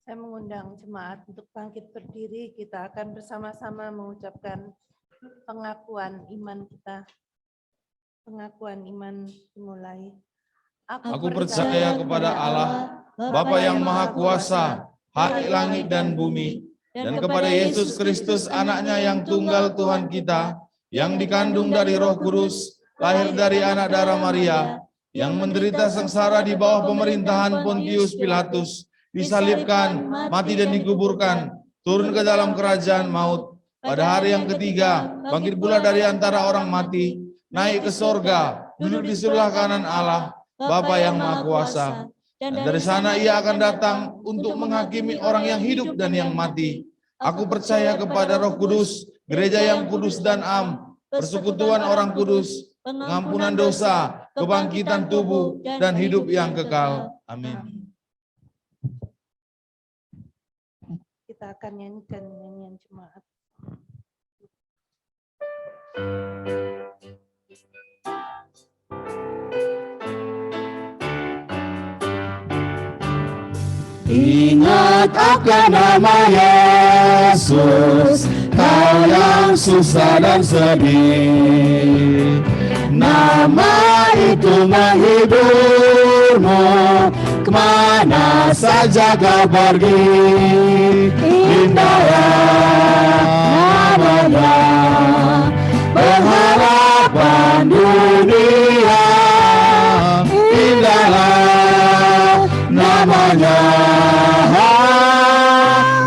Saya mengundang jemaat untuk bangkit berdiri. Kita akan bersama-sama mengucapkan pengakuan iman kita. Pengakuan iman dimulai. Aku percaya kepada Allah, Bapa yang Maha Kuasa, hak langit dan bumi, dan kepada Yesus Kristus, anaknya yang tunggal Tuhan kita, yang dikandung dari Roh Kudus, lahir dari anak darah Maria, yang menderita sengsara di bawah pemerintahan Pontius Pilatus, disalibkan, mati dan dikuburkan, turun ke dalam kerajaan maut, pada hari yang ketiga, bangkit pula dari antara orang mati, naik ke sorga, duduk di sebelah kanan Allah, Bapa yang Maha Kuasa. Dan dari sana ia akan datang untuk menghakimi orang yang hidup dan yang mati. Aku percaya kepada Roh Kudus, gereja yang kudus dan am, persekutuan orang kudus, pengampunan dosa, kebangkitan tubuh, dan hidup yang kekal. Amin. Kita akan nyanyikan nyanyian jemaat. Ingat akan nama Yesus, kau yang susah dan sedih. Nama itu menghiburmu, kemana saja kau pergi. Indahlah namanya, pengharapan dunia. Indahlah namanya,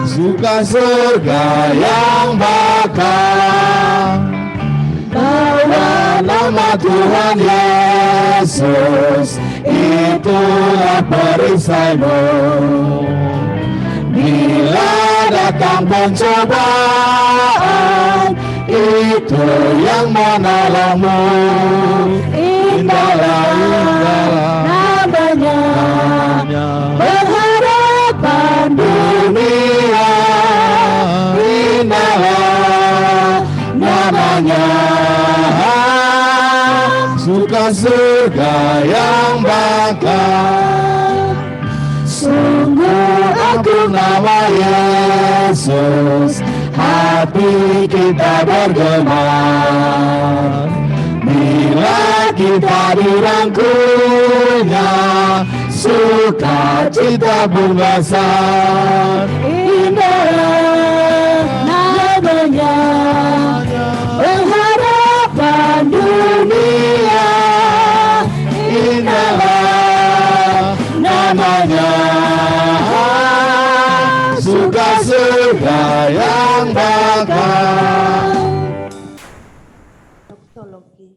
suka surga yang bakal. Bawa nama Tuhan Yesus, itulah perisaimu. Bila datang pencobaan, itu yang menolongmu. Indahlah namanya, pengharapan dunia. Indahlah namanya, suka surga yang bakal. Sungguh agung nama Yesus, hati kita bergema. Bila kita dirangkulnya, sukacita pun besar. Indah namanya, pengharapan dunia. Indahlah namanya, suka surga yang bakal. Doksologi.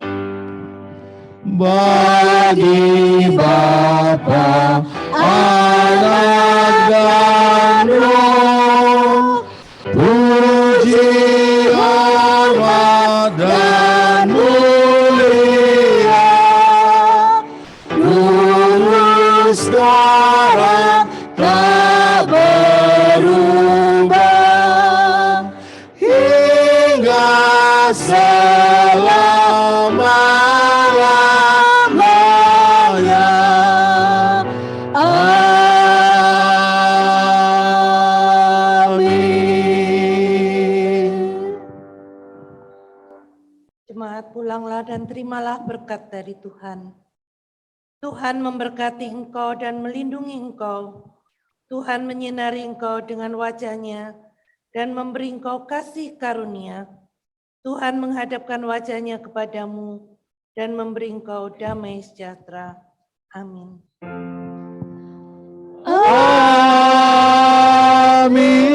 Bagi Bapa, Anak dan Roh, puji hormat dan selama-lamanya. Amin. Jemaat, pulanglah dan terimalah berkat dari Tuhan. Tuhan memberkati engkau dan melindungi engkau. Tuhan menyinari engkau dengan wajah-Nya dan memberi engkau kasih karunia. Tuhan menghadapkan wajah-Nya kepadamu dan memberi engkau damai sejahtera. Amin. Amin.